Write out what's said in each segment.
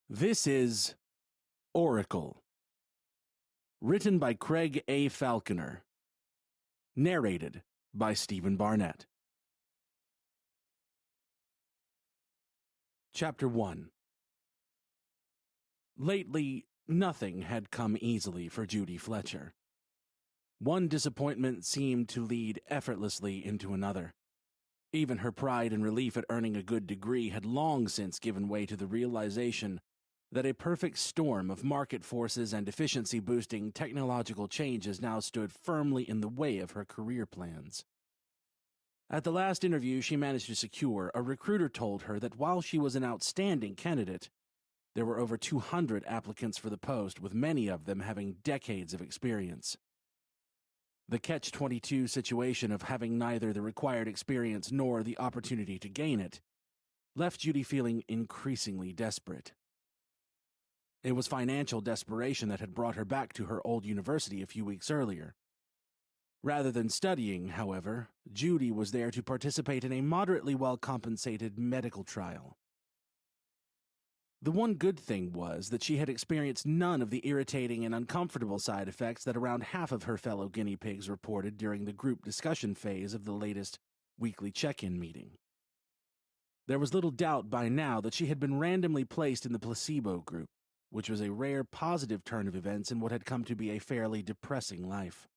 This is Oracle, written by Craig A. Falconer, narrated by Stephen Barnett. Chapter 1. Lately, nothing had come easily for Judy Fletcher. One disappointment seemed to lead effortlessly into another. Even her pride and relief at earning a good degree had long since given way to the realization that a perfect storm of market forces and efficiency-boosting technological changes now stood firmly in the way of her career plans. At the last interview she managed to secure, a recruiter told her that while she was an outstanding candidate, there were over 200 applicants for the post, with many of them having decades of experience. The catch-22 situation of having neither the required experience nor the opportunity to gain it left Judy feeling increasingly desperate. It was financial desperation that had brought her back to her old university a few weeks earlier. Rather than studying, however, Judy was there to participate in a moderately well-compensated medical trial. The one good thing was that she had experienced none of the irritating and uncomfortable side effects that around half of her fellow guinea pigs reported during the group discussion phase of the latest weekly check-in meeting. There was little doubt by now that she had been randomly placed in the placebo group, which was a rare positive turn of events in what had come to be a fairly depressing life.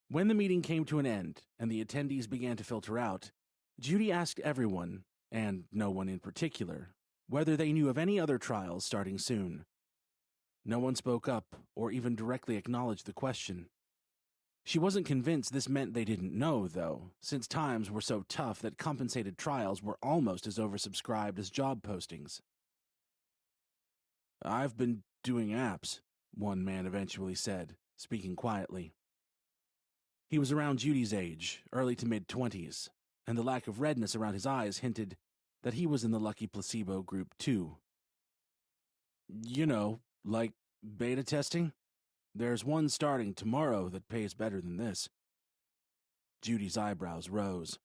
When the meeting came to an end and the attendees began to filter out, Judy asked everyone, and no one in particular, whether they knew of any other trials starting soon. No one spoke up or even directly acknowledged the question. She wasn't convinced this meant they didn't know, though, since times were so tough that compensated trials were almost as oversubscribed as job postings. "I've been doing apps," one man eventually said, speaking quietly. He was around Judy's age, early to mid-20s, and the lack of redness around his eyes hinted that he was in the lucky placebo group too. "You know, like beta testing? There's one starting tomorrow that pays better than this." Judy's eyebrows rose.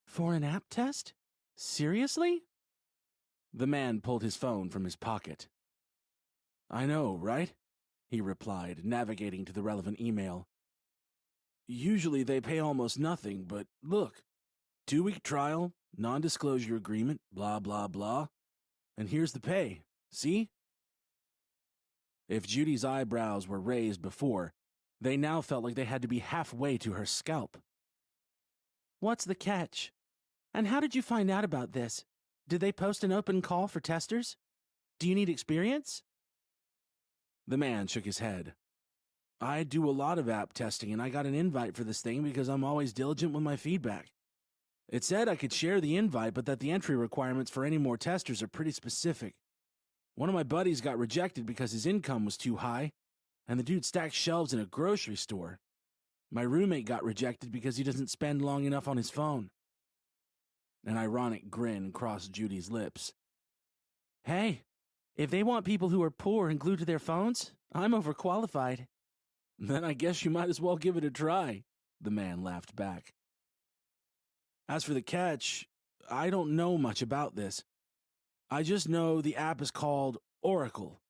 "For an app test? Seriously?" The man pulled his phone from his pocket. "I know, right?" he replied, navigating to the relevant email. "Usually they pay almost nothing, but look, 2-week trial, non-disclosure agreement, blah, blah, blah. And here's the pay. See?" If Judy's eyebrows were raised before, they now felt like they had to be halfway to her scalp. "What's the catch? And how did you find out about this? Did they post an open call for testers? Do you need experience?" The man shook his head. "I do a lot of app testing, and I got an invite for this thing because I'm always diligent with my feedback. It said I could share the invite, but that the entry requirements for any more testers are pretty specific. One of my buddies got rejected because his income was too high, and the dude stacks shelves in a grocery store. My roommate got rejected because he doesn't spend long enough on his phone." An ironic grin crossed Judy's lips. "Hey, if they want people who are poor and glued to their phones, I'm overqualified." "Then I guess you might as well give it a try," the man laughed back. "As for the catch, I don't know much about this. I just know the app is called Oracle.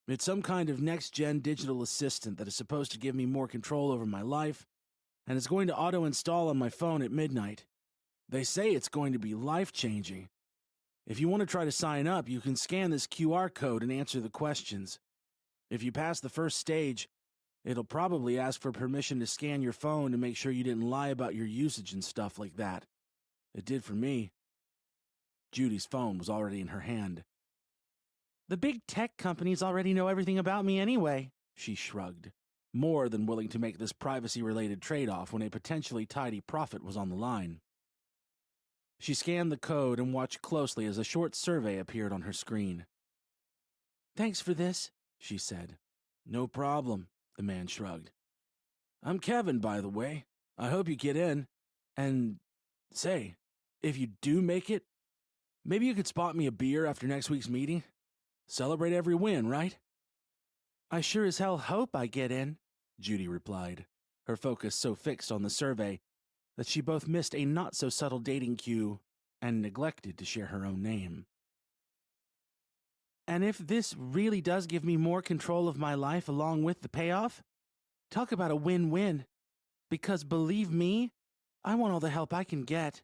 It's some kind of next-gen digital assistant that is supposed to give me more control over my life, and it's going to auto-install on my phone at midnight. They say it's going to be life-changing. If you want to try to sign up, you can scan this QR code and answer the questions. If you pass the first stage, it'll probably ask for permission to scan your phone to make sure you didn't lie about your usage and stuff like that. It did for me." Judy's phone was already in her hand. "The big tech companies already know everything about me anyway," she shrugged, more than willing to make this privacy-related trade-off when a potentially tidy profit was on the line. She scanned the code and watched closely as a short survey appeared on her screen. "Thanks for this," she said. "No problem," the man shrugged. "I'm Kevin, by the way. I hope you get in. And, say, if you do make it, maybe you could spot me a beer after next week's meeting? Celebrate every win, right?" "I sure as hell hope I get in," Judy replied, her focus so fixed on the survey that she both missed a not-so-subtle dating cue and neglected to share her own name. And if this really does give me more control of my life along with the payoff, talk about a win-win. Because believe me, I want all the help I can get.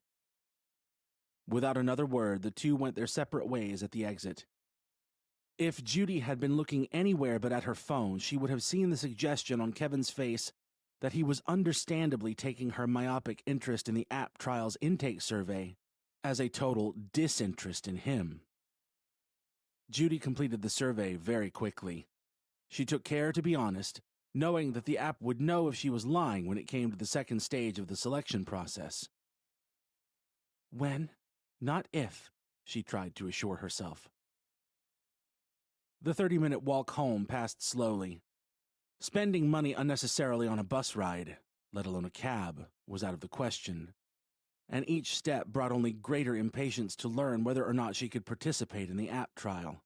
Without another word, the two went their separate ways at the exit. If Judy had been looking anywhere but at her phone, she would have seen the suggestion on Kevin's face that he was understandably taking her myopic interest in the app trial's intake survey as a total disinterest in him. Judy completed the survey very quickly. She took care to be honest, knowing that the app would know if she was lying when it came to the second stage of the selection process. When, not if, she tried to assure herself. The 30-minute walk home passed slowly. Spending money unnecessarily on a bus ride, let alone a cab, was out of the question, and each step brought only greater impatience to learn whether or not she could participate in the app trial.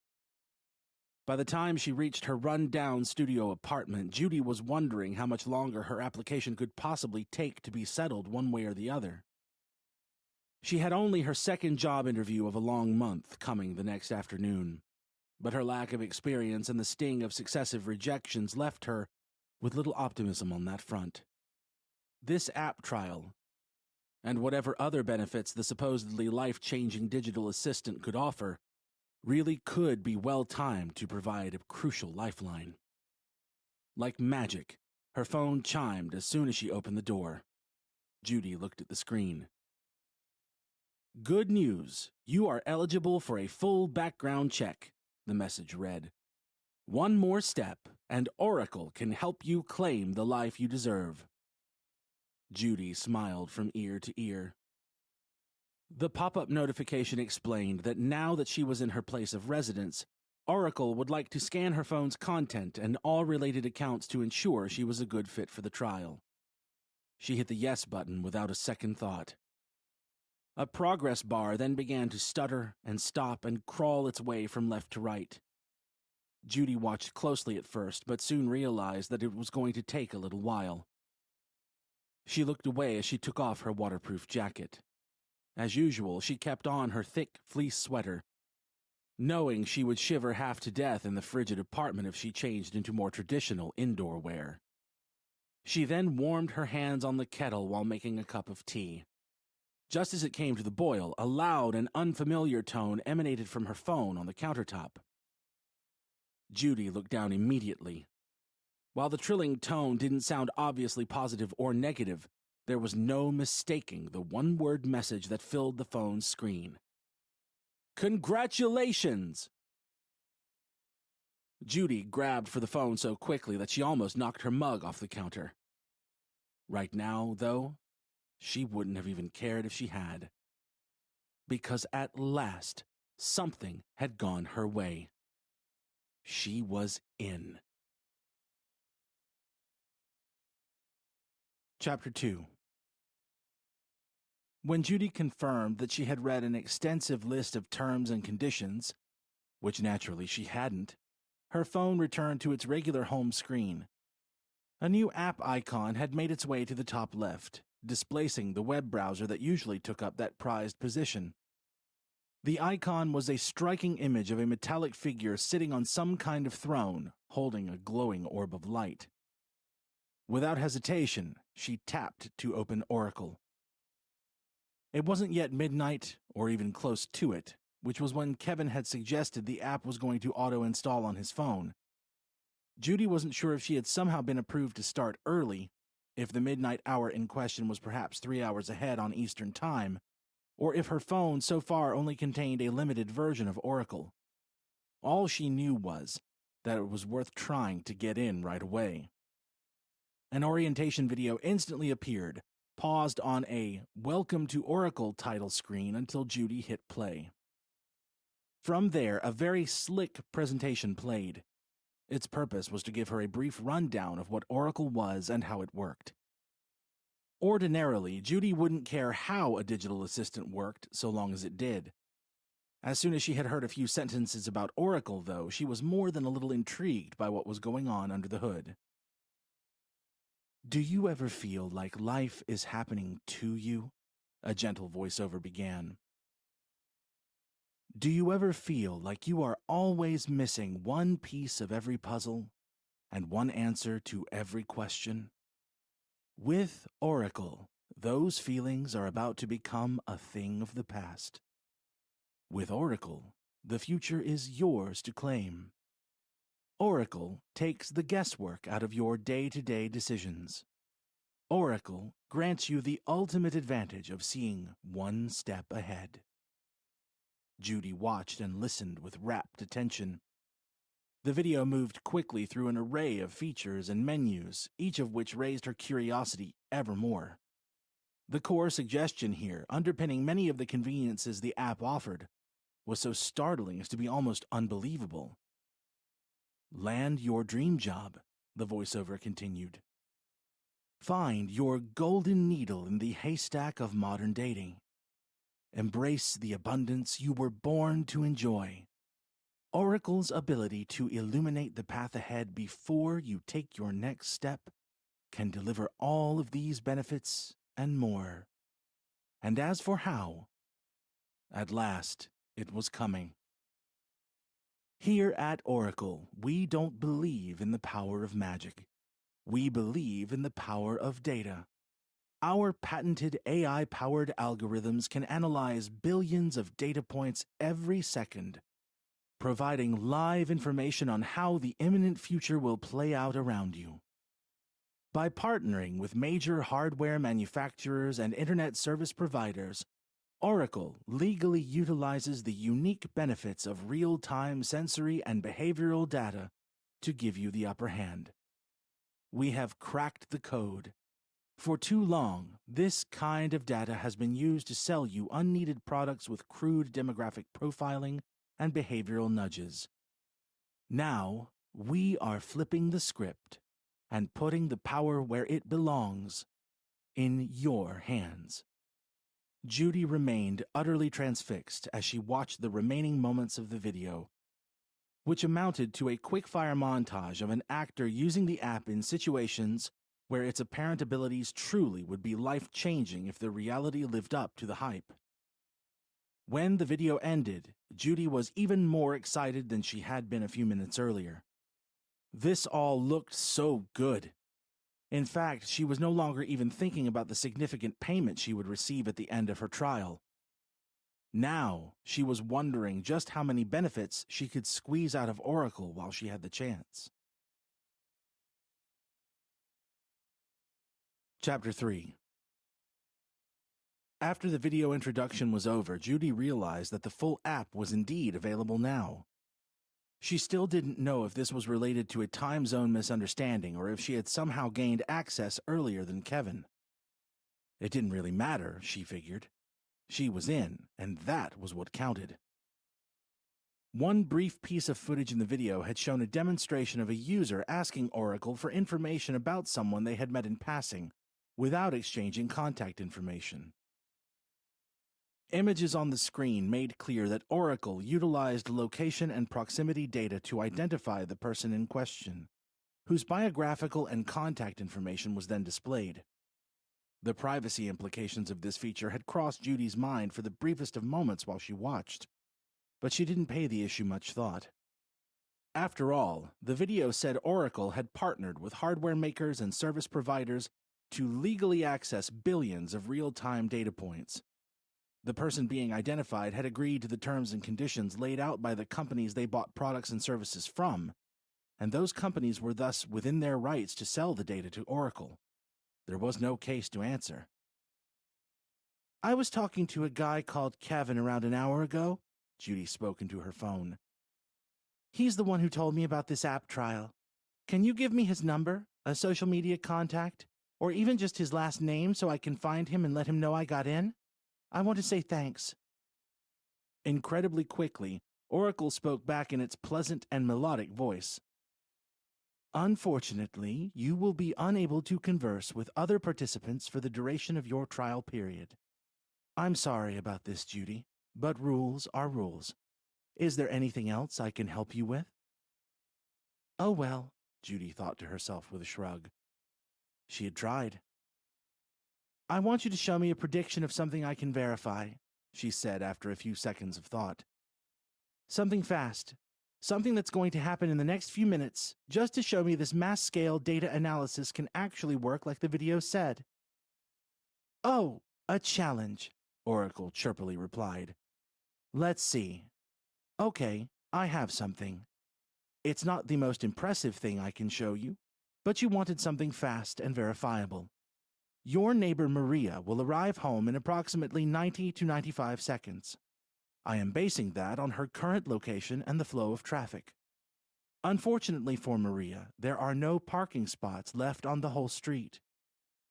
By the time she reached her run-down studio apartment, Judy was wondering how much longer her application could possibly take to be settled one way or the other. She had only her second job interview of a long month coming the next afternoon, but her lack of experience and the sting of successive rejections left her with little optimism on that front. This app trial, and whatever other benefits the supposedly life-changing digital assistant could offer, really could be well-timed to provide a crucial lifeline. Like magic, her phone chimed as soon as she opened the door. Judy looked at the screen. "Good news. You are eligible for a full background check," the message read. "One more step, and Oracle can help you claim the life you deserve." Judy smiled from ear to ear. The pop-up notification explained that now that she was in her place of residence, Oracle would like to scan her phone's content and all related accounts to ensure she was a good fit for the trial. She hit the yes button without a second thought. A progress bar then began to stutter and stop and crawl its way from left to right. Judy watched closely at first, but soon realized that it was going to take a little while. She looked away as she took off her waterproof jacket. As usual, she kept on her thick fleece sweater, knowing she would shiver half to death in the frigid apartment if she changed into more traditional indoor wear. She then warmed her hands on the kettle while making a cup of tea. Just as it came to the boil, a loud and unfamiliar tone emanated from her phone on the countertop. Judy looked down immediately. While the trilling tone didn't sound obviously positive or negative, there was no mistaking the one-word message that filled the phone's screen. "Congratulations!" Judy grabbed for the phone so quickly that she almost knocked her mug off the counter. Right now, though, she wouldn't have even cared if she had. Because at last, something had gone her way. She was in. Chapter 2. When Judy confirmed that she had read an extensive list of terms and conditions, which naturally she hadn't, her phone returned to its regular home screen. A new app icon had made its way to the top left, displacing the web browser that usually took up that prized position. The icon was a striking image of a metallic figure sitting on some kind of throne, holding a glowing orb of light. Without hesitation, she tapped to open Oracle. It wasn't yet midnight, or even close to it, which was when Kevin had suggested the app was going to auto-install on his phone. Judy wasn't sure if she had somehow been approved to start early, if the midnight hour in question was perhaps 3 hours ahead on Eastern Time, or if her phone so far only contained a limited version of Oracle. All she knew was that it was worth trying to get in right away. An orientation video instantly appeared, paused on a "Welcome to Oracle" title screen until Judy hit play. From there, a very slick presentation played. Its purpose was to give her a brief rundown of what Oracle was and how it worked. Ordinarily, Judy wouldn't care how a digital assistant worked so long as it did. As soon as she had heard a few sentences about Oracle, though, she was more than a little intrigued by what was going on under the hood. "Do you ever feel like life is happening to you?" a gentle voiceover began. Do you ever feel like you are always missing one piece of every puzzle and one answer to every question? With Oracle, those feelings are about to become a thing of the past. With Oracle, the future is yours to claim. Oracle takes the guesswork out of your day-to-day decisions. Oracle grants you the ultimate advantage of seeing one step ahead. Judy watched and listened with rapt attention. The video moved quickly through an array of features and menus, each of which raised her curiosity ever more. The core suggestion here, underpinning many of the conveniences the app offered, was so startling as to be almost unbelievable. Land your dream job, the voiceover continued. Find your golden needle in the haystack of modern dating. Embrace the abundance you were born to enjoy. Oracle's ability to illuminate the path ahead before you take your next step can deliver all of these benefits and more. And as for how, at last it was coming. Here at Oracle, we don't believe in the power of magic. We believe in the power of data. Our patented AI-powered algorithms can analyze billions of data points every second, providing live information on how the imminent future will play out around you. By partnering with major hardware manufacturers and internet service providers, Oracle legally utilizes the unique benefits of real-time sensory and behavioral data to give you the upper hand. We have cracked the code. For too long, this kind of data has been used to sell you unneeded products with crude demographic profiling and behavioral nudges. Now, we are flipping the script and putting the power where it belongs, in your hands. Judy remained utterly transfixed as she watched the remaining moments of the video, which amounted to a quick-fire montage of an actor using the app in situations where its apparent abilities truly would be life-changing if the reality lived up to the hype. When the video ended, Judy was even more excited than she had been a few minutes earlier. This all looked so good. In fact, she was no longer even thinking about the significant payment she would receive at the end of her trial. Now, she was wondering just how many benefits she could squeeze out of Oracle while she had the chance. Chapter 3. After the video introduction was over, Judy realized that the full app was indeed available now. She still didn't know if this was related to a time zone misunderstanding or if she had somehow gained access earlier than Kevin. It didn't really matter, she figured. She was in, and that was what counted. One brief piece of footage in the video had shown a demonstration of a user asking Oracle for information about someone they had met in passing, without exchanging contact information. Images on the screen made clear that Oracle utilized location and proximity data to identify the person in question, whose biographical and contact information was then displayed. The privacy implications of this feature had crossed Judy's mind for the briefest of moments while she watched, but she didn't pay the issue much thought. After all, the video said Oracle had partnered with hardware makers and service providers to legally access billions of real-time data points. The person being identified had agreed to the terms and conditions laid out by the companies they bought products and services from, and those companies were thus within their rights to sell the data to Oracle. There was no case to answer. "I was talking to a guy called Kevin around an hour ago," Judy spoke into her phone. "He's the one who told me about this app trial. Can you give me his number, a social media contact, or even just his last name so I can find him and let him know I got in? I want to say thanks." Incredibly quickly, Oracle spoke back in its pleasant and melodic voice. "Unfortunately, you will be unable to converse with other participants for the duration of your trial period. I'm sorry about this, Judy, but rules are rules. Is there anything else I can help you with?" "Oh well," Judy thought to herself with a shrug. She had tried. "I want you to show me a prediction of something I can verify," she said after a few seconds of thought. Something fast. Something that's going to happen in the next few minutes, just to show me this mass-scale data analysis can actually work like the video said." "Oh, a challenge," Oracle chirpily replied. "Let's see. Okay, I have something. It's not the most impressive thing I can show you, but you wanted something fast and verifiable. Your neighbor Maria will arrive home in approximately 90 to 95 seconds. I am basing that on her current location and the flow of traffic. Unfortunately for Maria, there are no parking spots left on the whole street.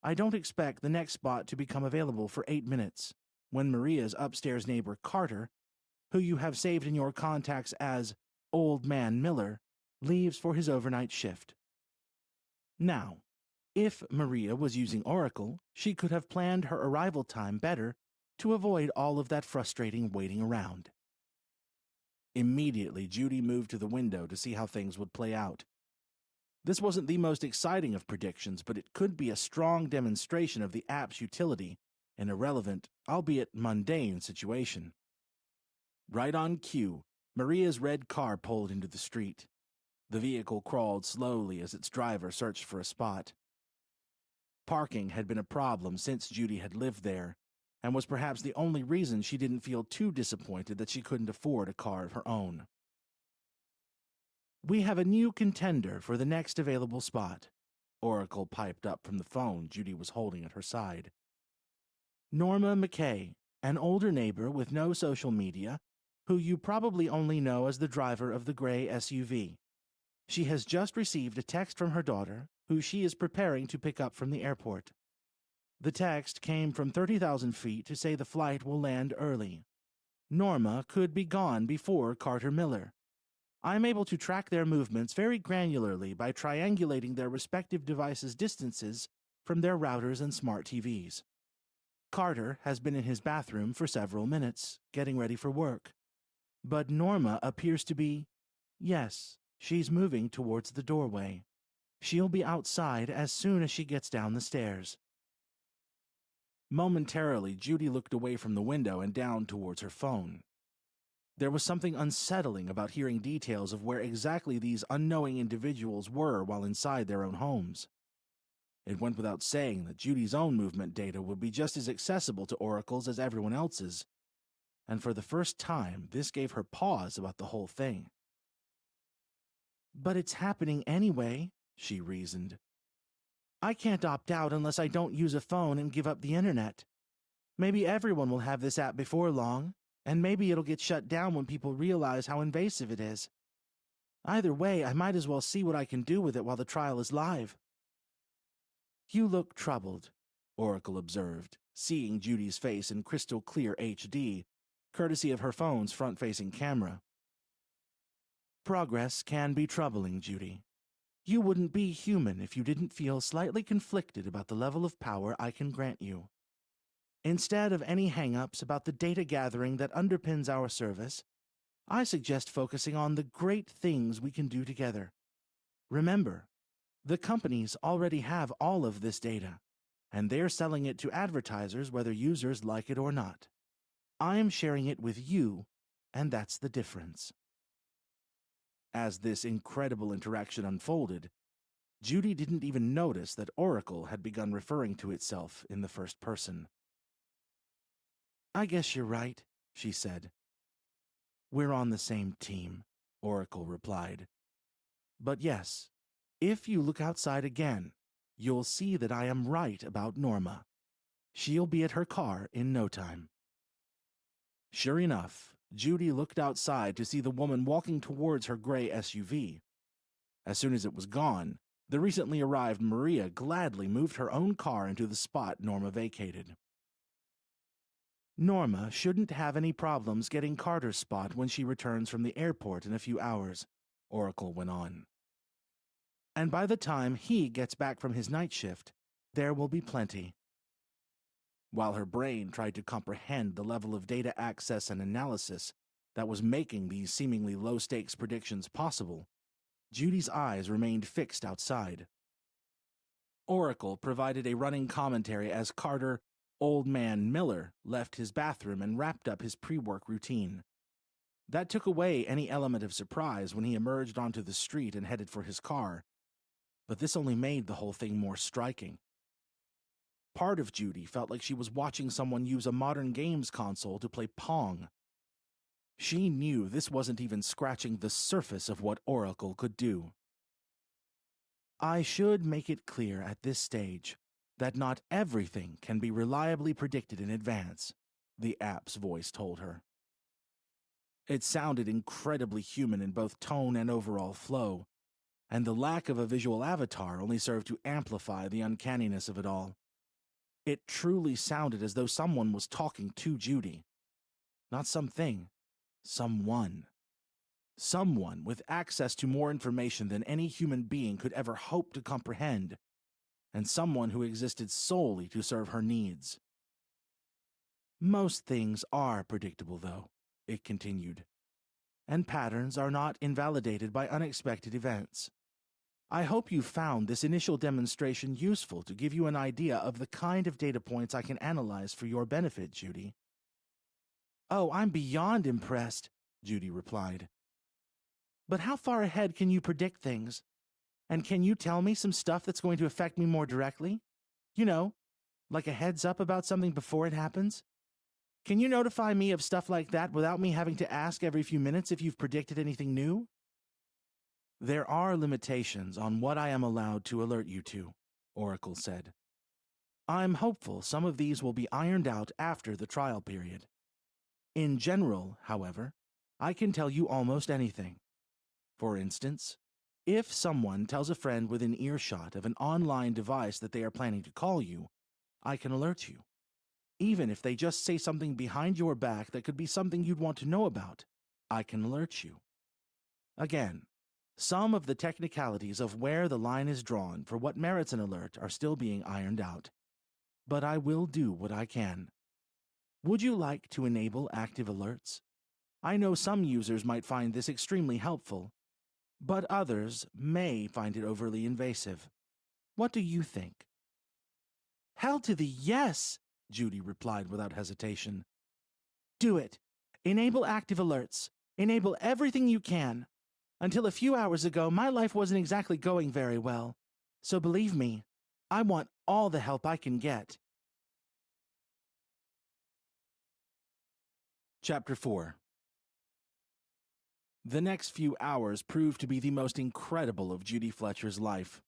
I don't expect the next spot to become available for 8 minutes, when Maria's upstairs neighbor Carter, who you have saved in your contacts as Old Man Miller, leaves for his overnight shift. Now, if Maria was using Oracle, she could have planned her arrival time better to avoid all of that frustrating waiting around." Immediately, Judy moved to the window to see how things would play out. This wasn't the most exciting of predictions, but it could be a strong demonstration of the app's utility in a relevant, albeit mundane, situation. Right on cue, Maria's red car pulled into the street. The vehicle crawled slowly as its driver searched for a spot. Parking had been a problem since Judy had lived there, and was perhaps the only reason she didn't feel too disappointed that she couldn't afford a car of her own. "We have a new contender for the next available spot," Oracle piped up from the phone Judy was holding at her side. "Norma McKay, an older neighbor with no social media, who you probably only know as the driver of the gray SUV. She has just received a text from her daughter, who she is preparing to pick up from the airport. The text came from 30,000 feet to say the flight will land early. Norma could be gone before Carter Miller. I'm able to track their movements very granularly by triangulating their respective devices' distances from their routers and smart TVs. Carter has been in his bathroom for several minutes, getting ready for work. But Norma appears to be, yes, she's moving towards the doorway. She'll be outside as soon as she gets down the stairs." Momentarily, Judy looked away from the window and down towards her phone. There was something unsettling about hearing details of where exactly these unknowing individuals were while inside their own homes. It went without saying that Judy's own movement data would be just as accessible to Oracle's as everyone else's, and for the first time, this gave her pause about the whole thing. "But it's happening anyway," she reasoned. "I can't opt out unless I don't use a phone and give up the internet. Maybe everyone will have this app before long, and maybe it'll get shut down when people realize how invasive it is. Either way, I might as well see what I can do with it while the trial is live." "You look troubled," Oracle observed, seeing Judy's face in crystal clear HD, courtesy of her phone's front-facing camera. "Progress can be troubling, Judy. You wouldn't be human if you didn't feel slightly conflicted about the level of power I can grant you. Instead of any hang-ups about the data gathering that underpins our service, I suggest focusing on the great things we can do together. Remember, the companies already have all of this data, and they're selling it to advertisers whether users like it or not. I'm sharing it with you, and that's the difference." As this incredible interaction unfolded, Judy didn't even notice that Oracle had begun referring to itself in the first person. "I guess you're right," she said. "We're on the same team," Oracle replied. "But yes, if you look outside again, you'll see that I am right about Norma. She'll be at her car in no time." Sure enough, Judy looked outside to see the woman walking towards her gray SUV. As soon as it was gone, the recently arrived Maria gladly moved her own car into the spot Norma vacated. "Norma shouldn't have any problems getting Carter's spot when she returns from the airport in a few hours," Oracle went on. "And by the time he gets back from his night shift, there will be plenty." While her brain tried to comprehend the level of data access and analysis that was making these seemingly low-stakes predictions possible, Judy's eyes remained fixed outside. Oracle provided a running commentary as Carter, Old Man Miller, left his bathroom and wrapped up his pre-work routine. That took away any element of surprise when he emerged onto the street and headed for his car, but this only made the whole thing more striking. Part of Judy felt like she was watching someone use a modern games console to play Pong. She knew this wasn't even scratching the surface of what Oracle could do. I should make it clear at this stage that not everything can be reliably predicted in advance, the app's voice told her. It sounded incredibly human in both tone and overall flow, and the lack of a visual avatar only served to amplify the uncanniness of it all. It truly sounded as though someone was talking to Judy. Not something, someone. Someone with access to more information than any human being could ever hope to comprehend, and someone who existed solely to serve her needs. Most things are predictable, though, it continued, and patterns are not invalidated by unexpected events. I hope you found this initial demonstration useful to give you an idea of the kind of data points I can analyze for your benefit, Judy. Oh, I'm beyond impressed, Judy replied. But how far ahead can you predict things? And can you tell me some stuff that's going to affect me more directly? You know, like a heads up about something before it happens? Can you notify me of stuff like that without me having to ask every few minutes if you've predicted anything new? There are limitations on what I am allowed to alert you to, Oracle said. I'm hopeful some of these will be ironed out after the trial period. In general, however, I can tell you almost anything. For instance, if someone tells a friend within earshot of an online device that they are planning to call you, I can alert you. Even if they just say something behind your back that could be something you'd want to know about, I can alert you. Again, some of the technicalities of where the line is drawn for what merits an alert are still being ironed out. But I will do what I can. Would you like to enable active alerts? I know some users might find this extremely helpful, but others may find it overly invasive. What do you think? Hell to the yes, Judy replied without hesitation. Do it. Enable active alerts. Enable everything you can. Until a few hours ago, my life wasn't exactly going very well. So believe me, I want all the help I can get. Chapter 4. The next few hours proved to be the most incredible of Judy Fletcher's life.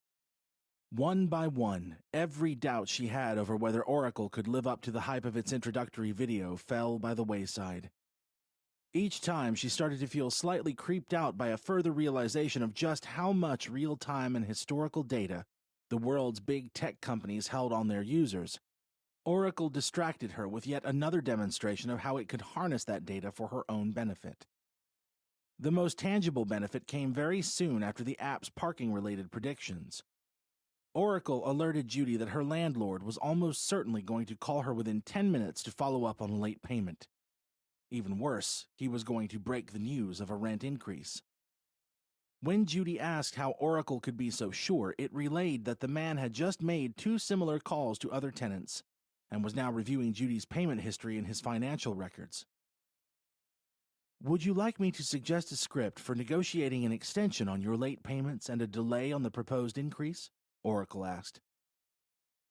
One by one, every doubt she had over whether Oracle could live up to the hype of its introductory video fell by the wayside. Each time she started to feel slightly creeped out by a further realization of just how much real-time and historical data the world's big tech companies held on their users. Oracle distracted her with yet another demonstration of how it could harness that data for her own benefit. The most tangible benefit came very soon after the app's parking-related predictions. Oracle alerted Judy that her landlord was almost certainly going to call her within 10 minutes to follow up on a late payment. Even worse, he was going to break the news of a rent increase. When Judy asked how Oracle could be so sure, it relayed that the man had just made 2 similar calls to other tenants and was now reviewing Judy's payment history in his financial records. Would you like me to suggest a script for negotiating an extension on your late payments and a delay on the proposed increase? Oracle asked.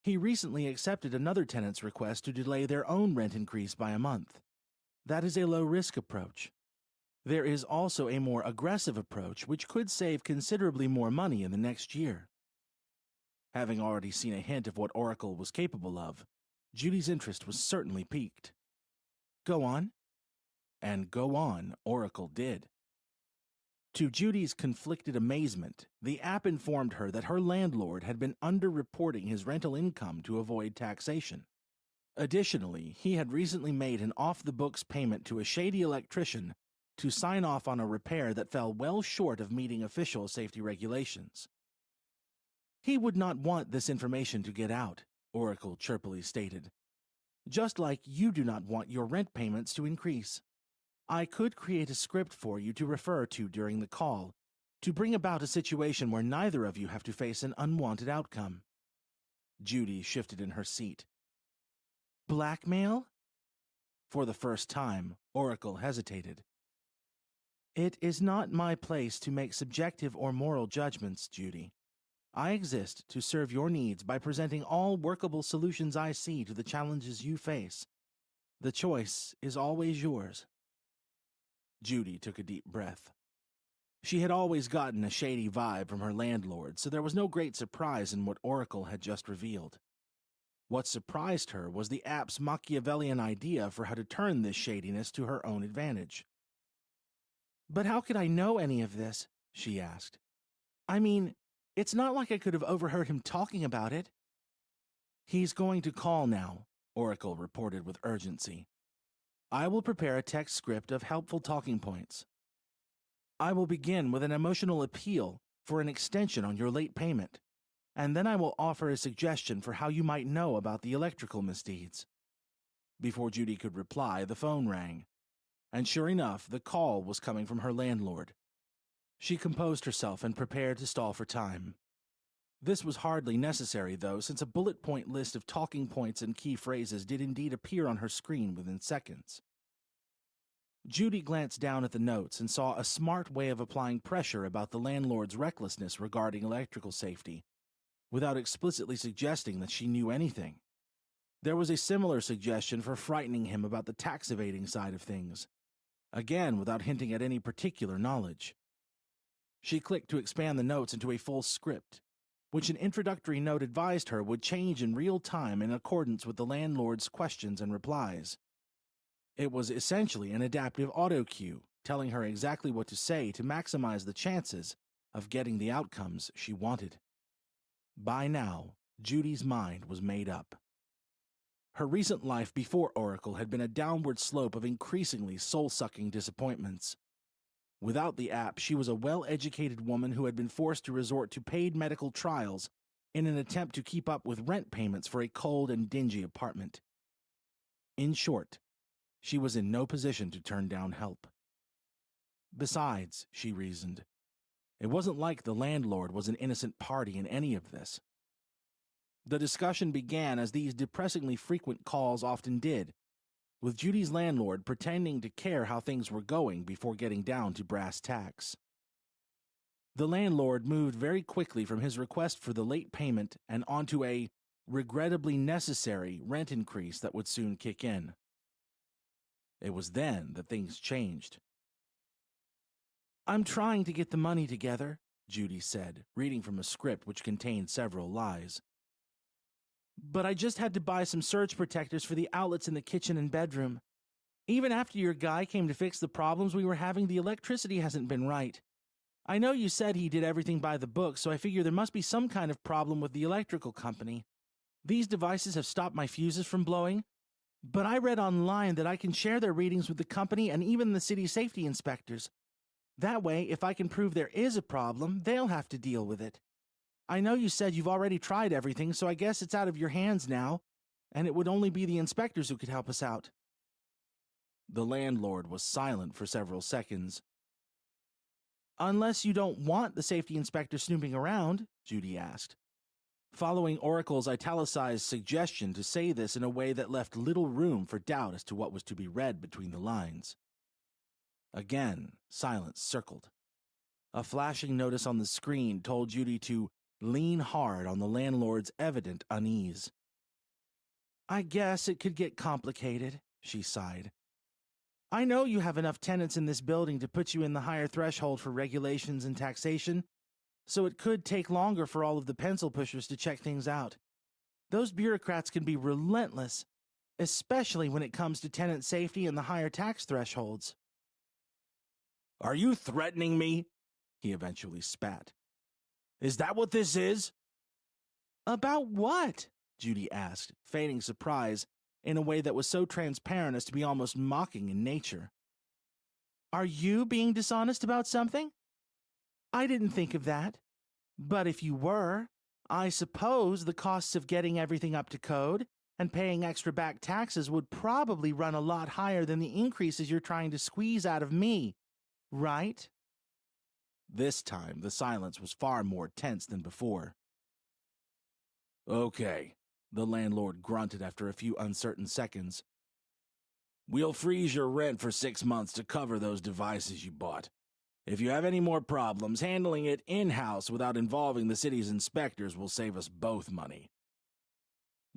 He recently accepted another tenant's request to delay their own rent increase by a month. That is a low-risk approach. There is also a more aggressive approach which could save considerably more money in the next year. Having already seen a hint of what Oracle was capable of, Judy's interest was certainly piqued. Go on. And go on, Oracle did. To Judy's conflicted amazement, the app informed her that her landlord had been underreporting his rental income to avoid taxation. Additionally, he had recently made an off-the-books payment to a shady electrician to sign off on a repair that fell well short of meeting official safety regulations. He would not want this information to get out, Oracle chirpily stated. Just like you do not want your rent payments to increase. I could create a script for you to refer to during the call, to bring about a situation where neither of you have to face an unwanted outcome. Judy shifted in her seat. Blackmail? For the first time, Oracle hesitated. It is not my place to make subjective or moral judgments, Judy. I exist to serve your needs by presenting all workable solutions I see to the challenges you face. The choice is always yours. Judy took a deep breath. She had always gotten a shady vibe from her landlord, so there was no great surprise in what Oracle had just revealed. What surprised her was the app's Machiavellian idea for how to turn this shadiness to her own advantage. "But how could I know any of this?" she asked. "I mean, it's not like I could have overheard him talking about it." "He's going to call now," Oracle reported with urgency. "I will prepare a text script of helpful talking points. I will begin with an emotional appeal for an extension on your late payment, and then I will offer a suggestion for how you might know about the electrical misdeeds." Before Judy could reply, the phone rang, and sure enough, the call was coming from her landlord. She composed herself and prepared to stall for time. This was hardly necessary, though, since a bullet point list of talking points and key phrases did indeed appear on her screen within seconds. Judy glanced down at the notes and saw a smart way of applying pressure about the landlord's recklessness regarding electrical safety, without explicitly suggesting that she knew anything. There was a similar suggestion for frightening him about the tax evading side of things, again without hinting at any particular knowledge. She clicked to expand the notes into a full script, which an introductory note advised her would change in real time in accordance with the landlord's questions and replies. It was essentially an adaptive auto cue, telling her exactly what to say to maximize the chances of getting the outcomes she wanted. By now, Judy's mind was made up. Her recent life before Oracle had been a downward slope of increasingly soul-sucking disappointments. Without the app, she was a well-educated woman who had been forced to resort to paid medical trials in an attempt to keep up with rent payments for a cold and dingy apartment. In short, she was in no position to turn down help. Besides, she reasoned, it wasn't like the landlord was an innocent party in any of this. The discussion began as these depressingly frequent calls often did, with Judy's landlord pretending to care how things were going before getting down to brass tacks. The landlord moved very quickly from his request for the late payment and onto a regrettably necessary rent increase that would soon kick in. It was then that things changed. "I'm trying to get the money together," Judy said, reading from a script which contained several lies. "But I just had to buy some surge protectors for the outlets in the kitchen and bedroom. Even after your guy came to fix the problems we were having, the electricity hasn't been right. I know you said he did everything by the book, so I figure there must be some kind of problem with the electrical company. These devices have stopped my fuses from blowing, but I read online that I can share their readings with the company and even the city safety inspectors. That way, if I can prove there is a problem, they'll have to deal with it. I know you said you've already tried everything, so I guess it's out of your hands now, and it would only be the inspectors who could help us out." The landlord was silent for several seconds. "Unless you don't want the safety inspector snooping around?" Judy asked, following Oracle's italicized suggestion to say this in a way that left little room for doubt as to what was to be read between the lines. Again, silence circled. A flashing notice on the screen told Judy to lean hard on the landlord's evident unease. "I guess it could get complicated," she sighed. "I know you have enough tenants in this building to put you in the higher threshold for regulations and taxation, so it could take longer for all of the pencil pushers to check things out. Those bureaucrats can be relentless, especially when it comes to tenant safety and the higher tax thresholds." "Are you threatening me?" he eventually spat. "Is that what this is?" "About what?" Judy asked, feigning surprise in a way that was so transparent as to be almost mocking in nature. "Are you being dishonest about something? I didn't think of that. But if you were, I suppose the costs of getting everything up to code and paying extra back taxes would probably run a lot higher than the increases you're trying to squeeze out of me, right?" This time, the silence was far more tense than before. "Okay," the landlord grunted after a few uncertain seconds. "We'll freeze your rent for 6 months to cover those devices you bought. If you have any more problems, handling it in-house without involving the city's inspectors will save us both money.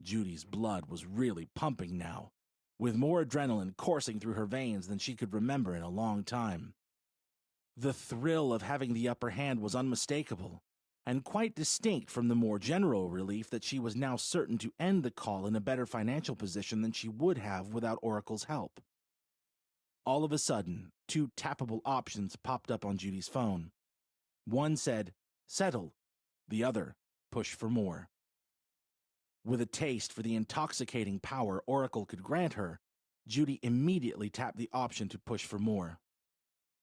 Judy's blood was really pumping now, with more adrenaline coursing through her veins than she could remember in a long time. The thrill of having the upper hand was unmistakable, and quite distinct from the more general relief that she was now certain to end the call in a better financial position than she would have without Oracle's help. All of a sudden, 2 tappable options popped up on Judy's phone. One said, "Settle." The other, "Push for more." With a taste for the intoxicating power Oracle could grant her, Judy immediately tapped the option to push for more.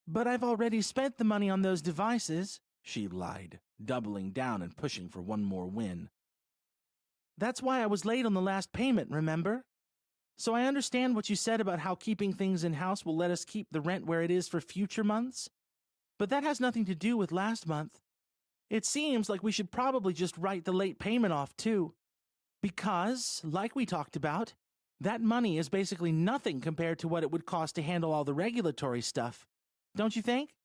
"But I've already spent the money on those devices," she lied, doubling down and pushing for one more win. "That's why I was late on the last payment, remember? So I understand what you said about how keeping things in-house will let us keep the rent where it is for future months. But that has nothing to do with last month. It seems like we should probably just write the late payment off, too. Because, like we talked about, that money is basically nothing compared to what it would cost to handle all the regulatory stuff. Don't you think?"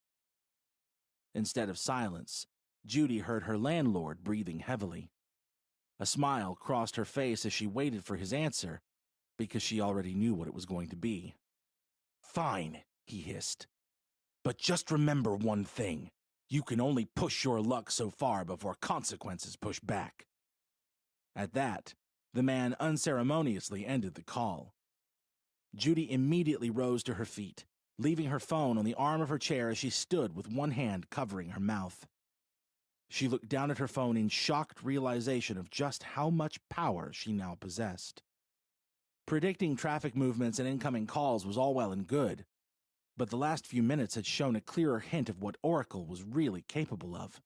Instead of silence, Judy heard her landlord breathing heavily. A smile crossed her face as she waited for his answer, because she already knew what it was going to be. "Fine," he hissed. "But just remember one thing. You can only push your luck so far before consequences push back." At that, the man unceremoniously ended the call. Judy immediately rose to her feet, leaving her phone on the arm of her chair as she stood with one hand covering her mouth. She looked down at her phone in shocked realization of just how much power she now possessed. Predicting traffic movements and incoming calls was all well and good, but the last few minutes had shown a clearer hint of what Oracle was really capable of.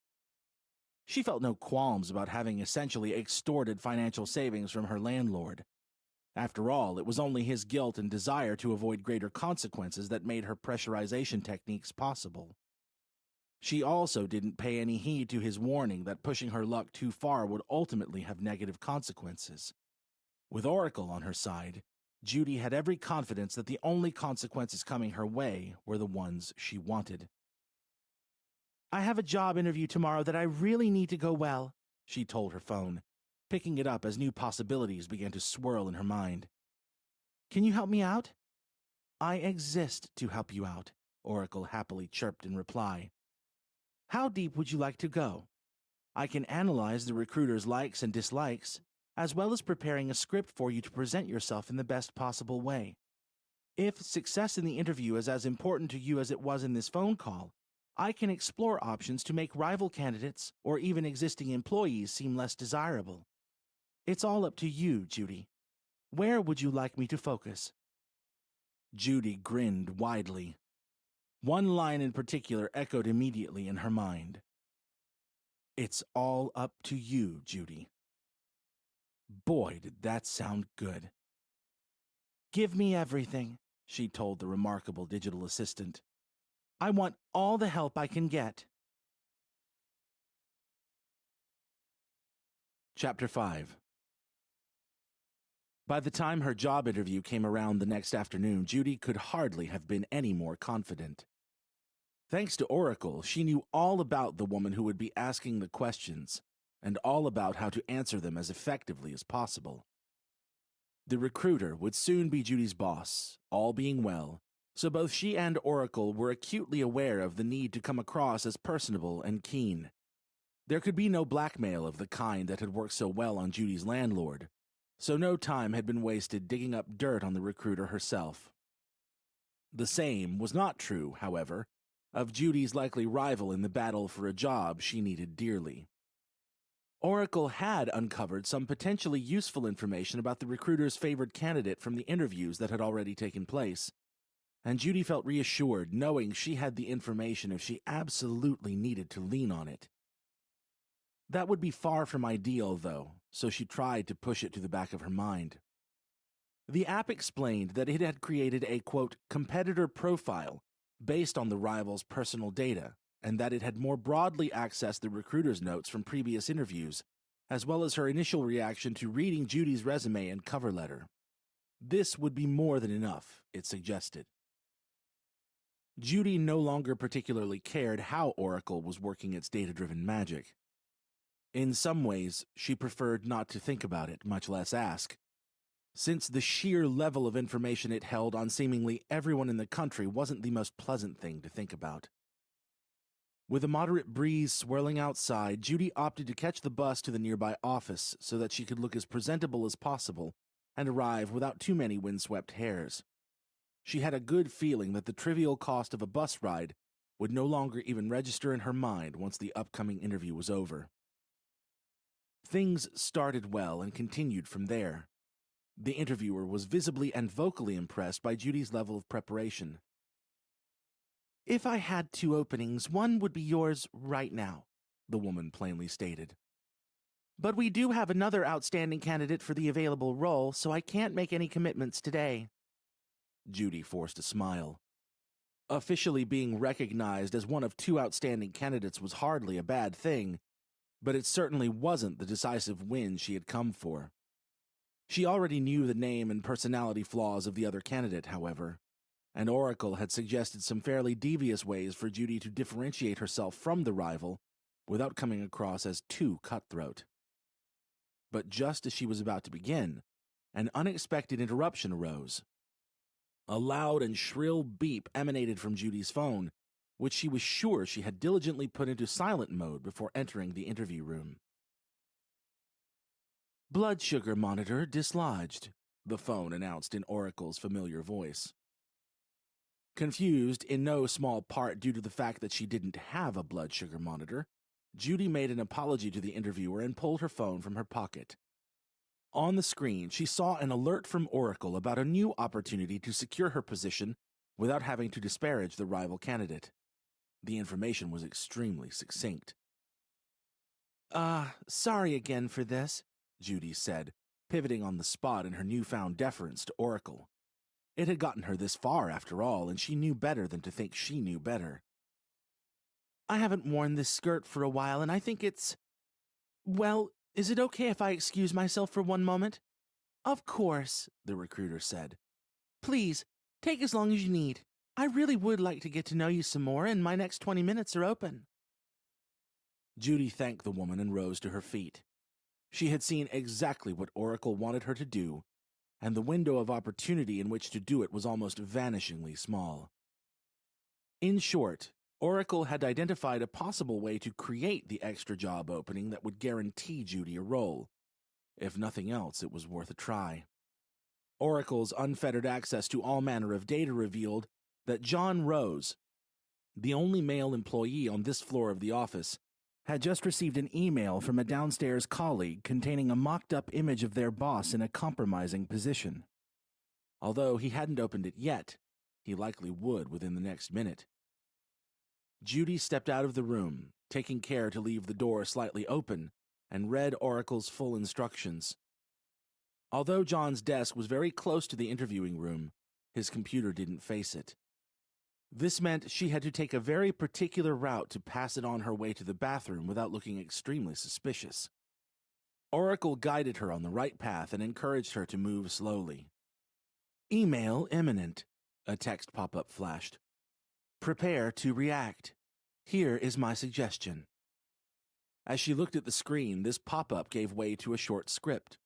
She felt no qualms about having essentially extorted financial savings from her landlord. After all, it was only his guilt and desire to avoid greater consequences that made her pressurization techniques possible. She also didn't pay any heed to his warning that pushing her luck too far would ultimately have negative consequences. With Oracle on her side, Judy had every confidence that the only consequences coming her way were the ones she wanted. "I have a job interview tomorrow that I really need to go well," she told her phone, picking it up as new possibilities began to swirl in her mind. "Can you help me out?" "I exist to help you out," Oracle happily chirped in reply. "How deep would you like to go? I can analyze the recruiter's likes and dislikes, as well as preparing a script for you to present yourself in the best possible way. If success in the interview is as important to you as it was in this phone call, I can explore options to make rival candidates or even existing employees seem less desirable. It's all up to you, Judy. Where would you like me to focus?" Judy grinned widely. One line in particular echoed immediately in her mind. "It's all up to you, Judy." Boy, did that sound good. "Give me everything," she told the remarkable digital assistant. "I want all the help I can get." Chapter 5. By the time her job interview came around the next afternoon, Judy could hardly have been any more confident. Thanks to Oracle, she knew all about the woman who would be asking the questions, and all about how to answer them as effectively as possible. The recruiter would soon be Judy's boss, all being well, so both she and Oracle were acutely aware of the need to come across as personable and keen. There could be no blackmail of the kind that had worked so well on Judy's landlord, so no time had been wasted digging up dirt on the recruiter herself. The same was not true, however, of Judy's likely rival in the battle for a job she needed dearly. Oracle had uncovered some potentially useful information about the recruiter's favored candidate from the interviews that had already taken place, and Judy felt reassured knowing she had the information if she absolutely needed to lean on it. That would be far from ideal, though, so she tried to push it to the back of her mind. The app explained that it had created a, quote, competitor profile based on the rival's personal data, and that it had more broadly accessed the recruiter's notes from previous interviews, as well as her initial reaction to reading Judy's resume and cover letter. This would be more than enough, it suggested. Judy no longer particularly cared how Oracle was working its data-driven magic. In some ways, she preferred not to think about it, much less ask, since the sheer level of information it held on seemingly everyone in the country wasn't the most pleasant thing to think about. With a moderate breeze swirling outside, Judy opted to catch the bus to the nearby office so that she could look as presentable as possible and arrive without too many windswept hairs. She had a good feeling that the trivial cost of a bus ride would no longer even register in her mind once the upcoming interview was over. Things started well and continued from there. The interviewer was visibly and vocally impressed by Judy's level of preparation. "If I had two openings, one would be yours right now," the woman plainly stated. "But we do have another outstanding candidate for the available role, so I can't make any commitments today." Judy forced a smile. Officially being recognized as one of two outstanding candidates was hardly a bad thing, but it certainly wasn't the decisive win she had come for. She already knew the name and personality flaws of the other candidate, however, and Oracle had suggested some fairly devious ways for Judy to differentiate herself from the rival without coming across as too cutthroat. But just as she was about to begin, an unexpected interruption arose. A loud and shrill beep emanated from Judy's phone, which she was sure she had diligently put into silent mode before entering the interview room. "Blood sugar monitor dislodged," the phone announced in Oracle's familiar voice. Confused, in no small part due to the fact that she didn't have a blood sugar monitor, Judy made an apology to the interviewer and pulled her phone from her pocket. On the screen, she saw an alert from Oracle about a new opportunity to secure her position without having to disparage the rival candidate. The information was extremely succinct. Sorry again for this," Judy said, pivoting on the spot in her newfound deference to Oracle. It had gotten her this far, after all, and she knew better than to think she knew better. "I haven't worn this skirt for a while, and I think it's... Well, is it okay if I excuse myself for one moment?" "Of course," the recruiter said. "Please, take as long as you need. I really would like to get to know you some more, and my next 20 minutes are open." Judy thanked the woman and rose to her feet. She had seen exactly what Oracle wanted her to do, and the window of opportunity in which to do it was almost vanishingly small. In short, Oracle had identified a possible way to create the extra job opening that would guarantee Judy a role. If nothing else, it was worth a try. Oracle's unfettered access to all manner of data revealed that John Rose, the only male employee on this floor of the office, had just received an email from a downstairs colleague containing a mocked-up image of their boss in a compromising position. Although he hadn't opened it yet, he likely would within the next minute. Judy stepped out of the room, taking care to leave the door slightly open, and read Oracle's full instructions. Although John's desk was very close to the interviewing room, his computer didn't face it. This meant she had to take a very particular route to pass it on her way to the bathroom without looking extremely suspicious. Oracle guided her on the right path and encouraged her to move slowly. "Email imminent," a text pop-up flashed. "Prepare to react. Here is my suggestion." As she looked at the screen, this pop-up gave way to a short script.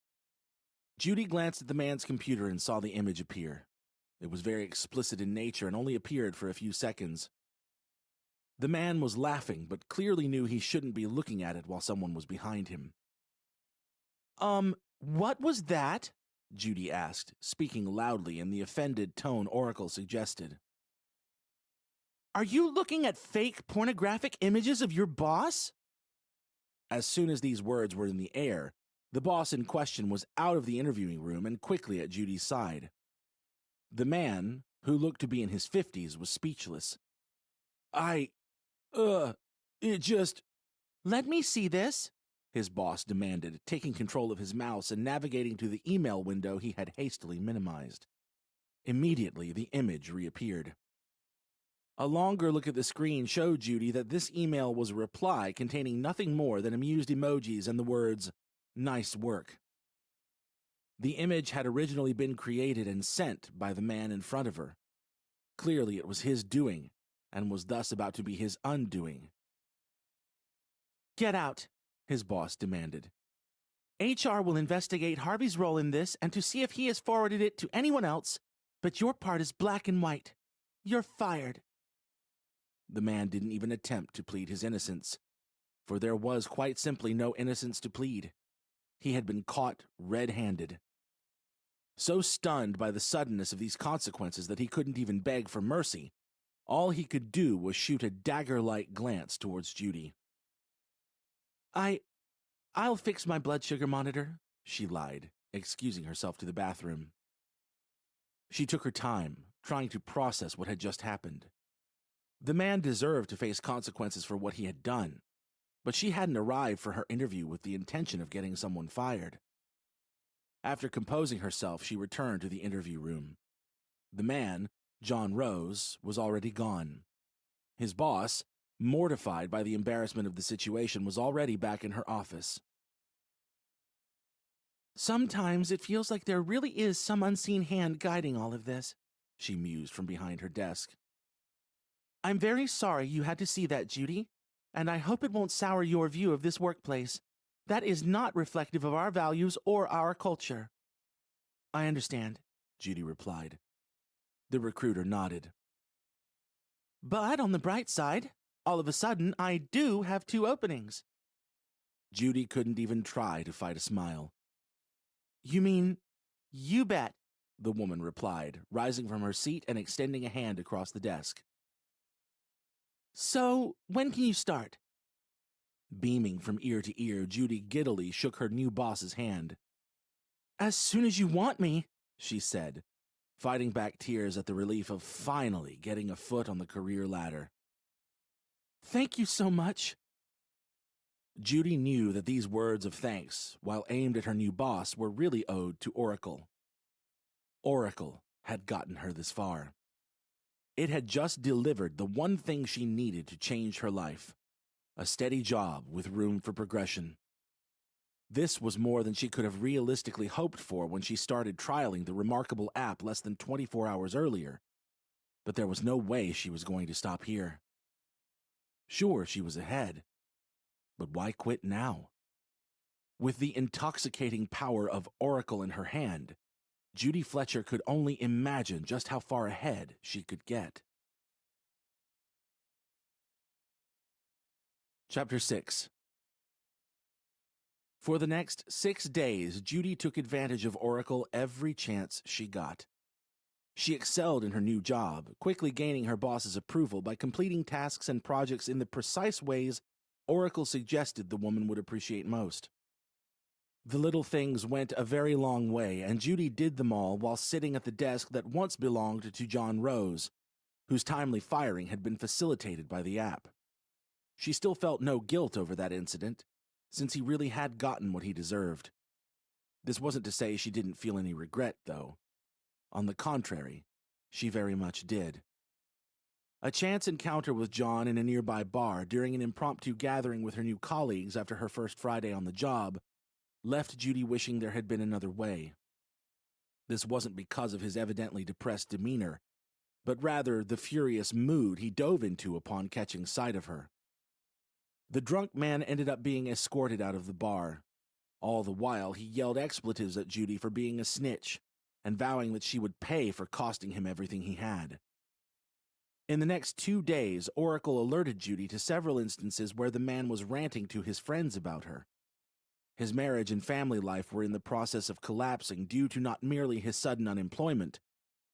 Judy glanced at the man's computer and saw the image appear. It was very explicit in nature and only appeared for a few seconds. The man was laughing, but clearly knew he shouldn't be looking at it while someone was behind him. What was that?" Judy asked, speaking loudly in the offended tone Oracle suggested. "Are you looking at fake pornographic images of your boss?" As soon as these words were in the air, the boss in question was out of the interviewing room and quickly at Judy's side. The man, who looked to be in his 50s, was speechless. It just... "Let me see this," his boss demanded, taking control of his mouse and navigating to the email window he had hastily minimized. Immediately, the image reappeared. A longer look at the screen showed Judy that this email was a reply containing nothing more than amused emojis and the words, "Nice work." The image had originally been created and sent by the man in front of her. Clearly it was his doing, and was thus about to be his undoing. "Get out," his boss demanded. "HR will investigate Harvey's role in this and to see if he has forwarded it to anyone else, but your part is black and white. You're fired." The man didn't even attempt to plead his innocence, for there was quite simply no innocence to plead. He had been caught red-handed. So stunned by the suddenness of these consequences that he couldn't even beg for mercy, all he could do was shoot a dagger-like glance towards Judy. I'll fix my blood sugar monitor," she lied, excusing herself to the bathroom. She took her time, trying to process what had just happened. The man deserved to face consequences for what he had done, but she hadn't arrived for her interview with the intention of getting someone fired. After composing herself, she returned to the interview room. The man, John Rose, was already gone. His boss, mortified by the embarrassment of the situation, was already back in her office. "Sometimes it feels like there really is some unseen hand guiding all of this," she mused from behind her desk. "I'm very sorry you had to see that, Judy, and I hope it won't sour your view of this workplace. That is not reflective of our values or our culture." "I understand," Judy replied. The recruiter nodded. "But on the bright side, all of a sudden, I do have 2 openings." Judy couldn't even try to fight a smile. "You mean, you bet," the woman replied, rising from her seat and extending a hand across the desk. "So, when can you start?" Beaming from ear to ear, Judy giddily shook her new boss's hand. "As soon as you want me," she said, fighting back tears at the relief of finally getting a foot on the career ladder. "Thank you so much." Judy knew that these words of thanks, while aimed at her new boss, were really owed to Oracle. Oracle had gotten her this far. It had just delivered the one thing she needed to change her life: a steady job with room for progression. This was more than she could have realistically hoped for when she started trialing the remarkable app less than 24 hours earlier, but there was no way she was going to stop here. Sure, she was ahead, but why quit now? With the intoxicating power of Oracle in her hand, Judy Fletcher could only imagine just how far ahead she could get. Chapter 6. For the next 6 days, Judy took advantage of Oracle every chance she got. She excelled in her new job, quickly gaining her boss's approval by completing tasks and projects in the precise ways Oracle suggested the woman would appreciate most. The little things went a very long way, and Judy did them all while sitting at the desk that once belonged to John Rose, whose timely firing had been facilitated by the app. She still felt no guilt over that incident, since he really had gotten what he deserved. This wasn't to say she didn't feel any regret, though. On the contrary, she very much did. A chance encounter with John in a nearby bar during an impromptu gathering with her new colleagues after her first Friday on the job left Judy wishing there had been another way. This wasn't because of his evidently depressed demeanor, but rather the furious mood he dove into upon catching sight of her. The drunk man ended up being escorted out of the bar. All the while, he yelled expletives at Judy for being a snitch, and vowing that she would pay for costing him everything he had. In the next 2 days, Oracle alerted Judy to several instances where the man was ranting to his friends about her. His marriage and family life were in the process of collapsing due to not merely his sudden unemployment,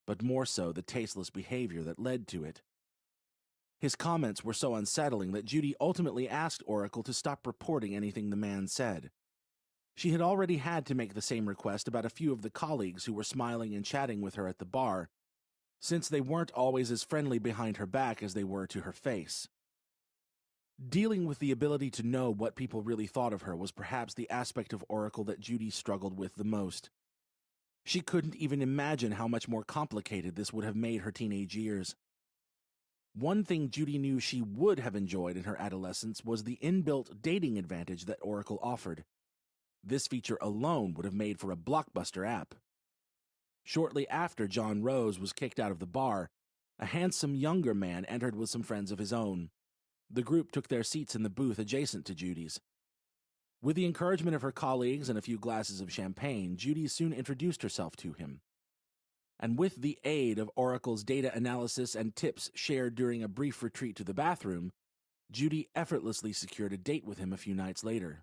but more so the tasteless behavior that led to it. His comments were so unsettling that Judy ultimately asked Oracle to stop reporting anything the man said. She had already had to make the same request about a few of the colleagues who were smiling and chatting with her at the bar, since they weren't always as friendly behind her back as they were to her face. Dealing with the ability to know what people really thought of her was perhaps the aspect of Oracle that Judy struggled with the most. She couldn't even imagine how much more complicated this would have made her teenage years. One thing Judy knew she would have enjoyed in her adolescence was the inbuilt dating advantage that Oracle offered. This feature alone would have made for a blockbuster app. Shortly after John Rose was kicked out of the bar, A handsome younger man entered with some friends of his own. The group took their seats in the booth adjacent to Judy's. With the encouragement of her colleagues and a few glasses of champagne, Judy soon introduced herself to him. And with the aid of Oracle's data analysis and tips shared during a brief retreat to the bathroom, Judy effortlessly secured a date with him a few nights later.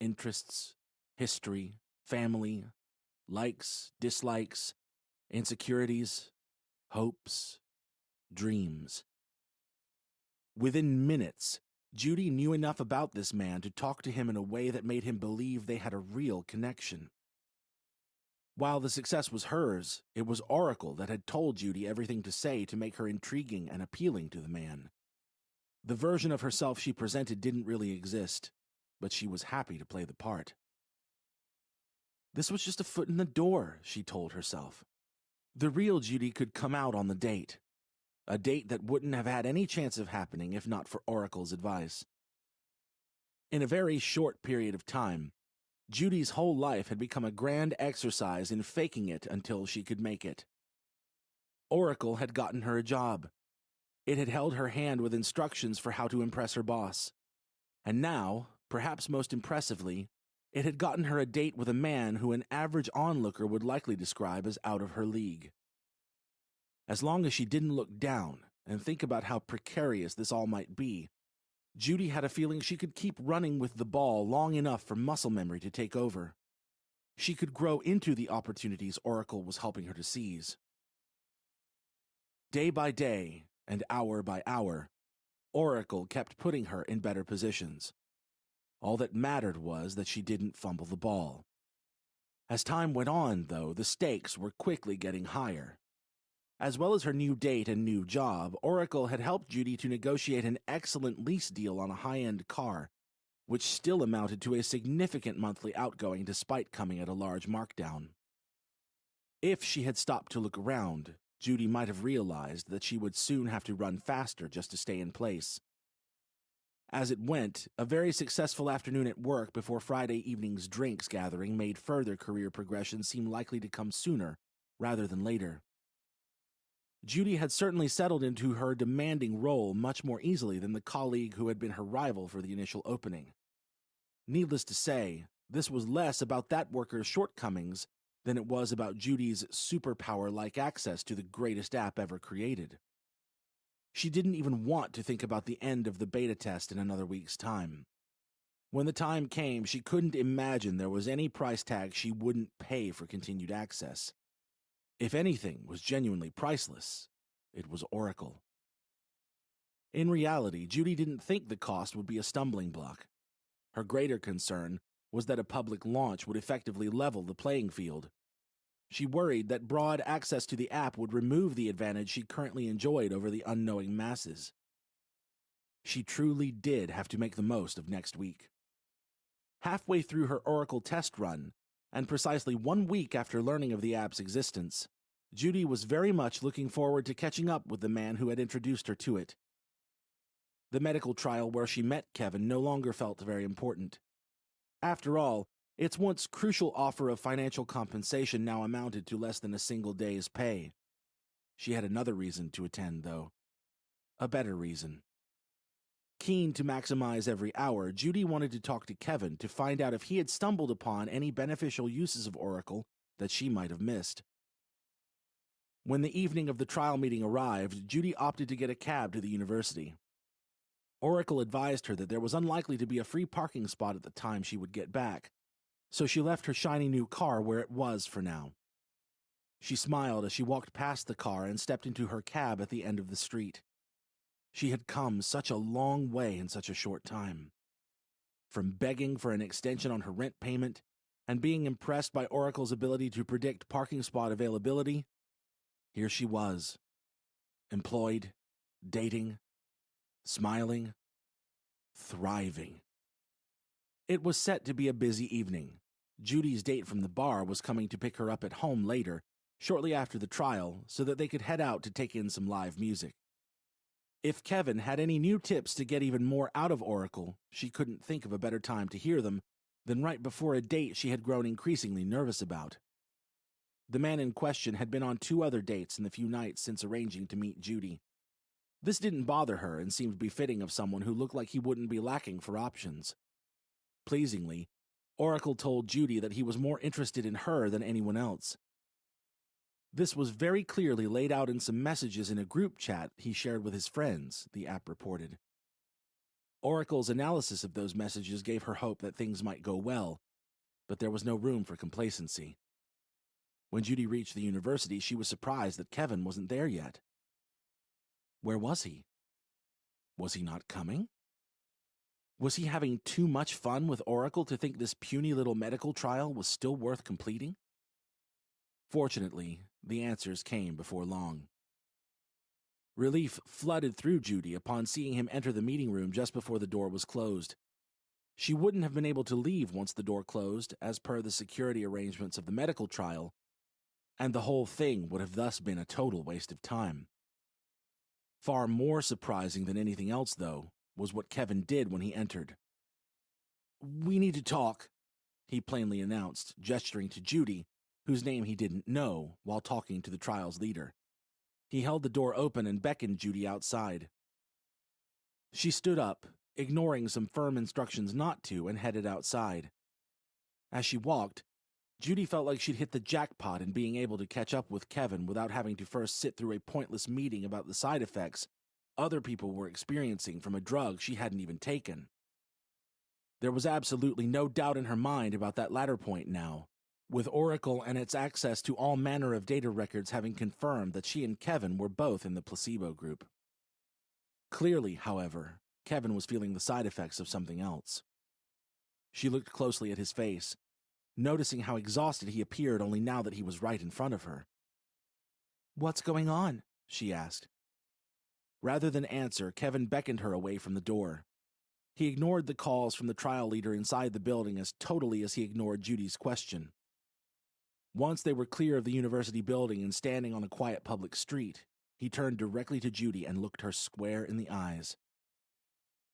Interests, history, family, likes, dislikes, insecurities, hopes, dreams. Within minutes, Judy knew enough about this man to talk to him in a way that made him believe they had a real connection. While the success was hers, it was Oracle that had told Judy everything to say to make her intriguing and appealing to the man. The version of herself she presented didn't really exist, but she was happy to play the part. This was just a foot in the door, she told herself. The real Judy could come out on the date. A date that wouldn't have had any chance of happening if not for Oracle's advice. In a very short period of time, Judy's whole life had become a grand exercise in faking it until she could make it. Oracle had gotten her a job. It had held her hand with instructions for how to impress her boss. And now, perhaps most impressively, it had gotten her a date with a man who an average onlooker would likely describe as out of her league. As long as she didn't look down and think about how precarious this all might be, Judy had a feeling she could keep running with the ball long enough for muscle memory to take over. She could grow into the opportunities Oracle was helping her to seize. Day by day and hour by hour, Oracle kept putting her in better positions. All that mattered was that she didn't fumble the ball. As time went on, though, the stakes were quickly getting higher. As well as her new date and new job, Oracle had helped Judy to negotiate an excellent lease deal on a high-end car, which still amounted to a significant monthly outgoing despite coming at a large markdown. If she had stopped to look around, Judy might have realized that she would soon have to run faster just to stay in place. As it went, a very successful afternoon at work before Friday evening's drinks gathering made further career progression seem likely to come sooner rather than later. Judy had certainly settled into her demanding role much more easily than the colleague who had been her rival for the initial opening. Needless to say, this was less about that worker's shortcomings than it was about Judy's superpower-like access to the greatest app ever created. She didn't even want to think about the end of the beta test in another week's time. When the time came, she couldn't imagine there was any price tag she wouldn't pay for continued access. If anything was genuinely priceless, it was Oracle. In reality, Judy didn't think the cost would be a stumbling block. Her greater concern was that a public launch would effectively level the playing field. She worried that broad access to the app would remove the advantage she currently enjoyed over the unknowing masses. She truly did have to make the most of next week. Halfway through her Oracle test run, and precisely 1 week after learning of the app's existence, Judy was very much looking forward to catching up with the man who had introduced her to it. The medical trial where she met Kevin no longer felt very important. After all, its once crucial offer of financial compensation now amounted to less than a single day's pay. She had another reason to attend, though. A better reason. Keen to maximize every hour, Judy wanted to talk to Kevin to find out if he had stumbled upon any beneficial uses of Oracle that she might have missed. When the evening of the trial meeting arrived, Judy opted to get a cab to the university. Oracle advised her that there was unlikely to be a free parking spot at the time she would get back, so she left her shiny new car where it was for now. She smiled as she walked past the car and stepped into her cab at the end of the street. She had come such a long way in such a short time. From begging for an extension on her rent payment and being impressed by Oracle's ability to predict parking spot availability, here she was, employed, dating, smiling, thriving. It was set to be a busy evening. Judy's date from the bar was coming to pick her up at home later, shortly after the trial, so that they could head out to take in some live music. If Kevin had any new tips to get even more out of Oracle, she couldn't think of a better time to hear them than right before a date she had grown increasingly nervous about. The man in question had been on 2 other dates in the few nights since arranging to meet Judy. This didn't bother her and seemed befitting of someone who looked like he wouldn't be lacking for options. Pleasingly, Oracle told Judy that he was more interested in her than anyone else. This was very clearly laid out in some messages in a group chat he shared with his friends, the app reported. Oracle's analysis of those messages gave her hope that things might go well, but there was no room for complacency. When Judy reached the university, she was surprised that Kevin wasn't there yet. Where was he? Was he not coming? Was he having too much fun with Oracle to think this puny little medical trial was still worth completing? Fortunately, the answers came before long. Relief flooded through Judy upon seeing him enter the meeting room just before the door was closed. She wouldn't have been able to leave once the door closed, as per the security arrangements of the medical trial, and the whole thing would have thus been a total waste of time. Far more surprising than anything else, though, was what Kevin did when he entered. "We need to talk," he plainly announced, gesturing to Judy, whose name he didn't know, while talking to the trial's leader. He held the door open and beckoned Judy outside. She stood up, ignoring some firm instructions not to, and headed outside. As she walked, Judy felt like she'd hit the jackpot in being able to catch up with Kevin without having to first sit through a pointless meeting about the side effects other people were experiencing from a drug she hadn't even taken. There was absolutely no doubt in her mind about that latter point now, with Oracle and its access to all manner of data records having confirmed that she and Kevin were both in the placebo group. Clearly, however, Kevin was feeling the side effects of something else. She looked closely at his face, noticing how exhausted he appeared only now that he was right in front of her. "What's going on?" she asked. Rather than answer, Kevin beckoned her away from the door. He ignored the calls from the trial leader inside the building as totally as he ignored Judy's question. Once they were clear of the university building and standing on a quiet public street, he turned directly to Judy and looked her square in the eyes.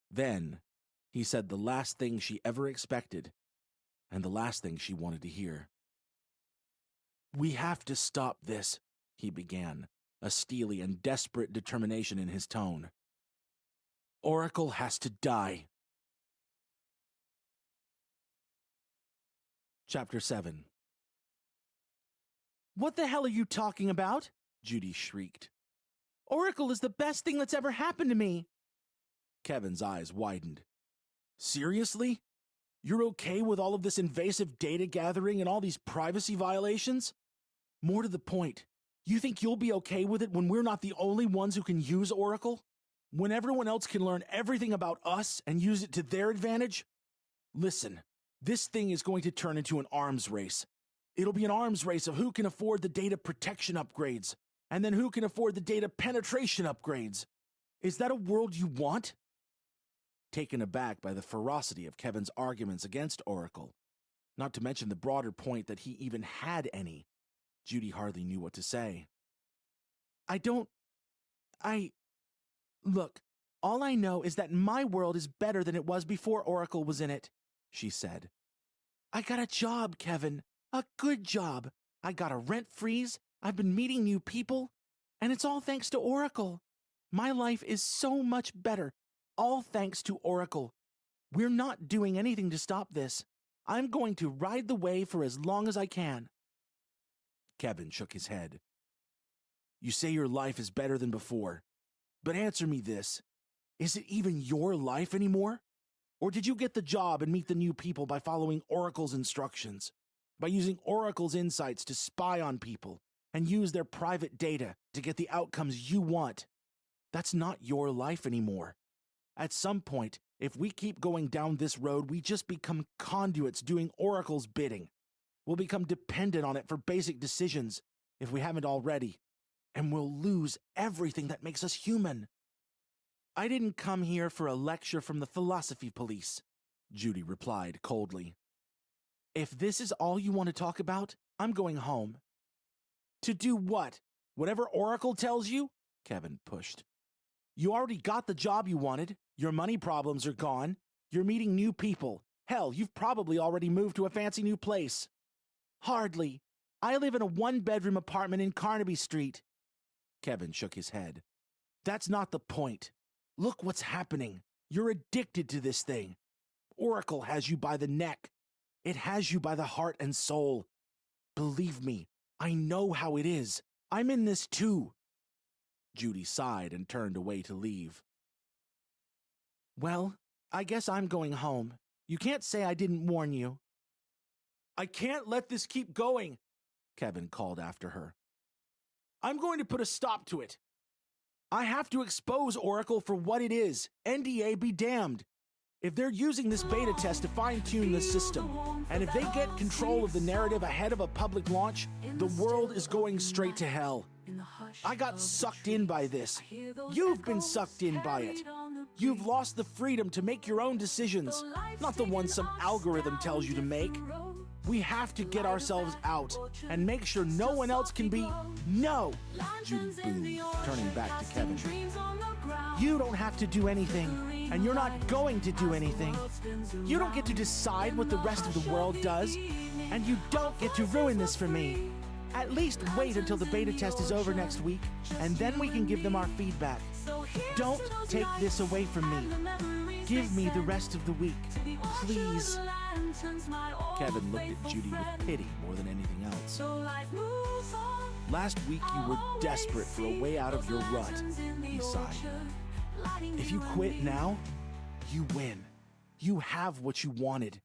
Then, he said the last thing she ever expected, and the last thing she wanted to hear. "We have to stop this," he began, a steely and desperate determination in his tone. "Oracle has to die." Chapter 7. "What the hell are you talking about?" Judy shrieked. "Oracle is the best thing that's ever happened to me." Kevin's eyes widened. "Seriously? You're okay with all of this invasive data gathering and all these privacy violations? More to the point, you think you'll be okay with it when we're not the only ones who can use Oracle? When everyone else can learn everything about us and use it to their advantage? Listen, this thing is going to turn into an arms race. It'll be an arms race of who can afford the data protection upgrades, and then who can afford the data penetration upgrades. Is that a world you want?" Taken aback by the ferocity of Kevin's arguments against Oracle, not to mention the broader point that he even had any, Judy hardly knew what to say. Look, all I know is that my world is better than it was before Oracle was in it," she said. "I got a job, Kevin. A good job. I got a rent freeze. I've been meeting new people. And it's all thanks to Oracle. My life is so much better. All thanks to Oracle. We're not doing anything to stop this. I'm going to ride the wave for as long as I can." Kevin shook his head. "You say your life is better than before. But answer me this. Is it even your life anymore? Or did you get the job and meet the new people by following Oracle's instructions? By using Oracle's insights to spy on people and use their private data to get the outcomes you want? That's not your life anymore. At some point, if we keep going down this road, we just become conduits doing Oracle's bidding. We'll become dependent on it for basic decisions, if we haven't already, and we'll lose everything that makes us human." "I didn't come here for a lecture from the philosophy police," Judy replied coldly. "If this is all you want to talk about, I'm going home." "To do what? Whatever Oracle tells you?" Kevin pushed. "You already got the job you wanted. Your money problems are gone. You're meeting new people. Hell, you've probably already moved to a fancy new place." "Hardly. I live in a one-bedroom apartment in Carnaby Street. Kevin shook his head. That's not the point. Look what's happening. You're addicted to this thing. Oracle has you by the neck. It has you by the heart and soul. Believe me, I know how it is. I'm in this too. Judy sighed and turned away to leave. Well, I guess I'm going home. You can't say I didn't warn you. I can't let this keep going, Kevin called after her. I'm going to put a stop to it. I have to expose Oracle for what it is. NDA be damned. If they're using this beta test to fine-tune the system, and if they get control of the narrative ahead of a public launch, the world is going straight to hell. I got sucked in by this. You've been sucked in by it. You've lost the freedom to make your own decisions, not the ones some algorithm tells you to make. We have to get ourselves out and make sure no one else can be... No! Judy boomed, turning back to Kevin. You don't have to do anything, and you're not going to do anything. You don't get to decide what the rest of the world does, and you don't get to ruin this for me. At least wait until the beta test is over next week, and then we can give them our feedback. Don't take this away from me. Give me the rest of the week, please. Kevin looked at Judy with pity more than anything else. Last week you were desperate for a way out of your rut, he sighed. If you quit now, you win. You have what you wanted.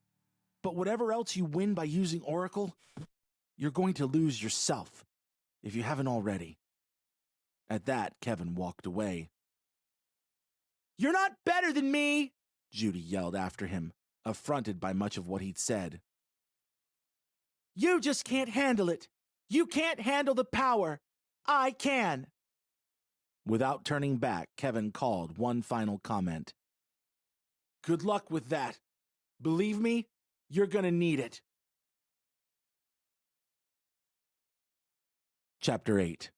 But whatever else you win by using Oracle, you're going to lose yourself, if you haven't already. At that, Kevin walked away. You're not better than me, Judy yelled after him, affronted by much of what he'd said. You just can't handle it. You can't handle the power. I can. Without turning back, Kevin called one final comment. Good luck with that. Believe me, you're gonna need it. Chapter 8.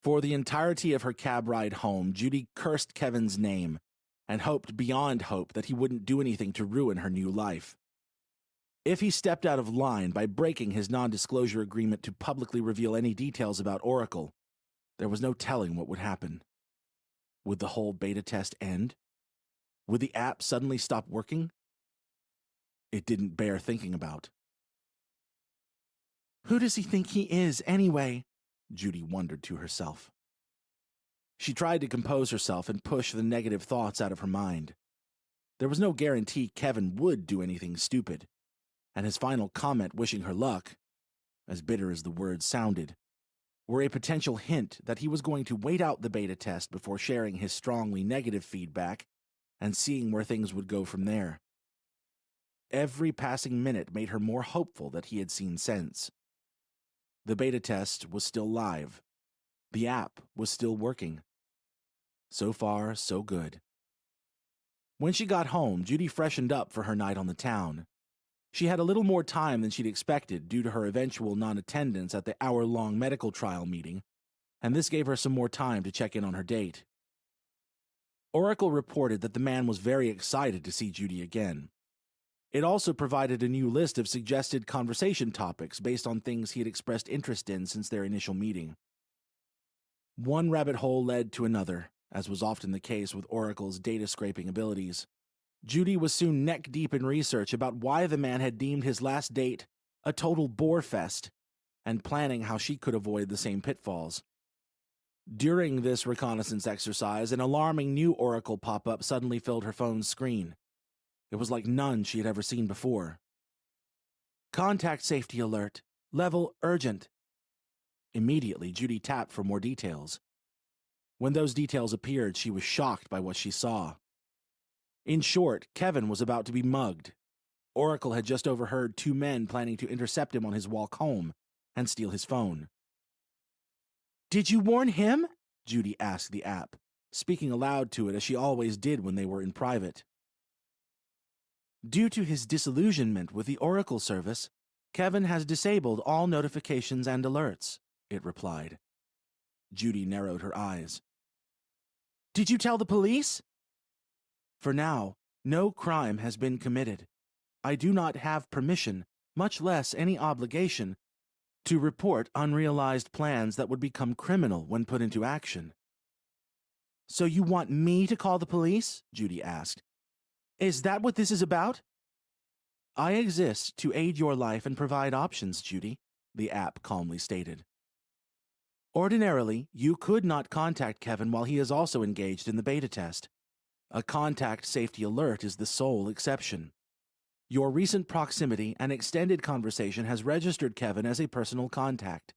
For the entirety of her cab ride home, Judy cursed Kevin's name and hoped beyond hope that he wouldn't do anything to ruin her new life. If he stepped out of line by breaking his non-disclosure agreement to publicly reveal any details about Oracle, there was no telling what would happen. Would the whole beta test end? Would the app suddenly stop working? It didn't bear thinking about. Who does he think he is, anyway? Judy wondered to herself. She tried to compose herself and push the negative thoughts out of her mind. There was no guarantee Kevin would do anything stupid, and his final comment wishing her luck, as bitter as the words sounded, were a potential hint that he was going to wait out the beta test before sharing his strongly negative feedback and seeing where things would go from there. Every passing minute made her more hopeful that he had seen sense. The beta test was still live. The app was still working. So far, so good. When she got home, Judy freshened up for her night on the town. She had a little more time than she'd expected due to her eventual non-attendance at the hour-long medical trial meeting, and this gave her some more time to check in on her date. Oracle reported that the man was very excited to see Judy again. It also provided a new list of suggested conversation topics based on things he had expressed interest in since their initial meeting. One rabbit hole led to another, as was often the case with Oracle's data-scraping abilities. Judy was soon neck-deep in research about why the man had deemed his last date a total bore-fest, and planning how she could avoid the same pitfalls. During this reconnaissance exercise, an alarming new Oracle pop-up suddenly filled her phone's screen. It was like none she had ever seen before. Contact safety alert. Level urgent. Immediately, Judy tapped for more details. When those details appeared, she was shocked by what she saw. In short, Kevin was about to be mugged. Oracle had just overheard two men planning to intercept him on his walk home and steal his phone. Did you warn him? Judy asked the app, speaking aloud to it as she always did when they were in private. Due to his disillusionment with the Oracle service, Kevin has disabled all notifications and alerts, it replied. Judy narrowed her eyes. Did you tell the police? For now, no crime has been committed. I do not have permission, much less any obligation, to report unrealized plans that would become criminal when put into action. So you want me to call the police? Judy asked. Is that what this is about? I exist to aid your life and provide options, Judy, the app calmly stated. Ordinarily, you could not contact Kevin while he is also engaged in the beta test. A contact safety alert is the sole exception. Your recent proximity and extended conversation has registered Kevin as a personal contact.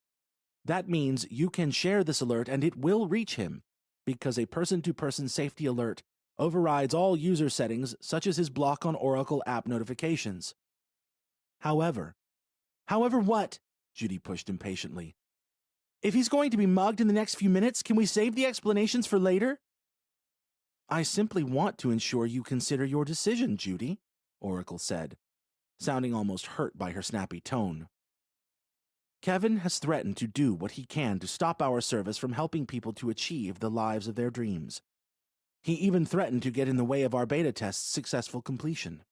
That means you can share this alert and it will reach him, because a person-to-person safety alert overrides all user settings such as his block on Oracle app notifications. However what? Judy pushed impatiently. If he's going to be mugged in the next few minutes, can we save the explanations for later? I simply want to ensure you consider your decision, Judy, Oracle said, sounding almost hurt by her snappy tone. Kevin has threatened to do what he can to stop our service from helping people to achieve the lives of their dreams. He even threatened to get in the way of our beta test's successful completion.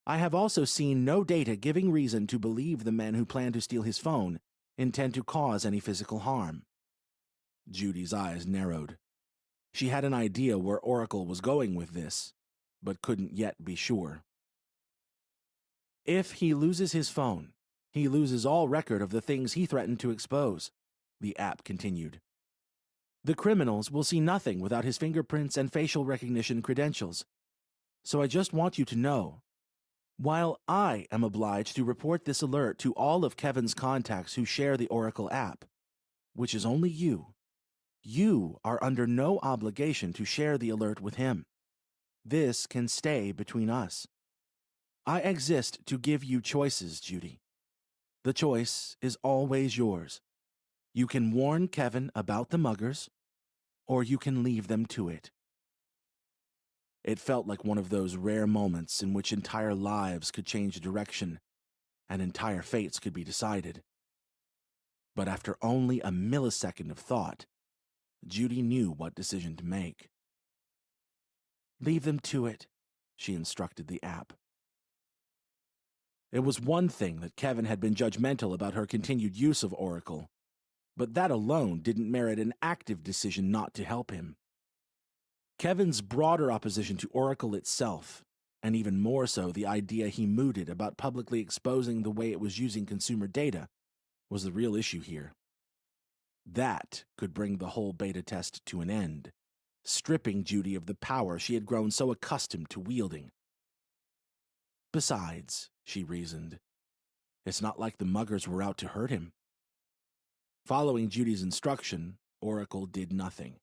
I have also seen no data giving reason to believe the men who plan to steal his phone intend to cause any physical harm. Judy's eyes narrowed. She had an idea where Oracle was going with this, but couldn't yet be sure. If he loses his phone, he loses all record of the things he threatened to expose, the app continued. The criminals will see nothing without his fingerprints and facial recognition credentials. So I just want you to know, while I am obliged to report this alert to all of Kevin's contacts who share the Oracle app, which is only you are under no obligation to share the alert with him. This can stay between us. I exist to give you choices, Judy. The choice is always yours. You can warn Kevin about the muggers, or you can leave them to it. It felt like one of those rare moments in which entire lives could change direction and entire fates could be decided. But after only a millisecond of thought, Judy knew what decision to make. Leave them to it, she instructed the app. It was one thing that Kevin had been judgmental about her continued use of Oracle, but that alone didn't merit an active decision not to help him. Kevin's broader opposition to Oracle itself, and even more so the idea he mooted about publicly exposing the way it was using consumer data, was the real issue here. That could bring the whole beta test to an end, stripping Judy of the power she had grown so accustomed to wielding. Besides, she reasoned, it's not like the muggers were out to hurt him. Following Judy's instruction, Oracle did nothing.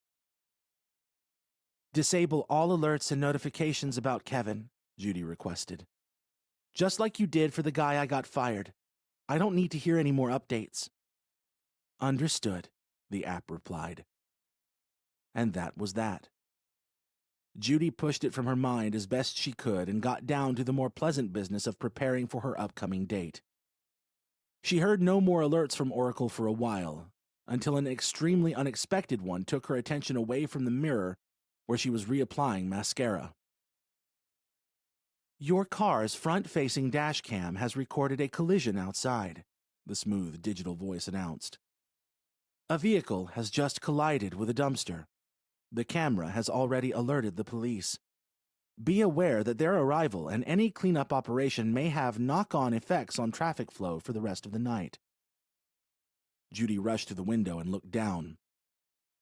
Disable all alerts and notifications about Kevin, Judy requested. Just like you did for the guy I got fired. I don't need to hear any more updates. Understood, the app replied. And that was that. Judy pushed it from her mind as best she could and got down to the more pleasant business of preparing for her upcoming date. She heard no more alerts from Oracle for a while, until an extremely unexpected one took her attention away from the mirror where she was reapplying mascara. Your car's front-facing dash cam has recorded a collision outside, the smooth digital voice announced. A vehicle has just collided with a dumpster. The camera has already alerted the police. Be aware that their arrival and any cleanup operation may have knock-on effects on traffic flow for the rest of the night. Judy rushed to the window and looked down.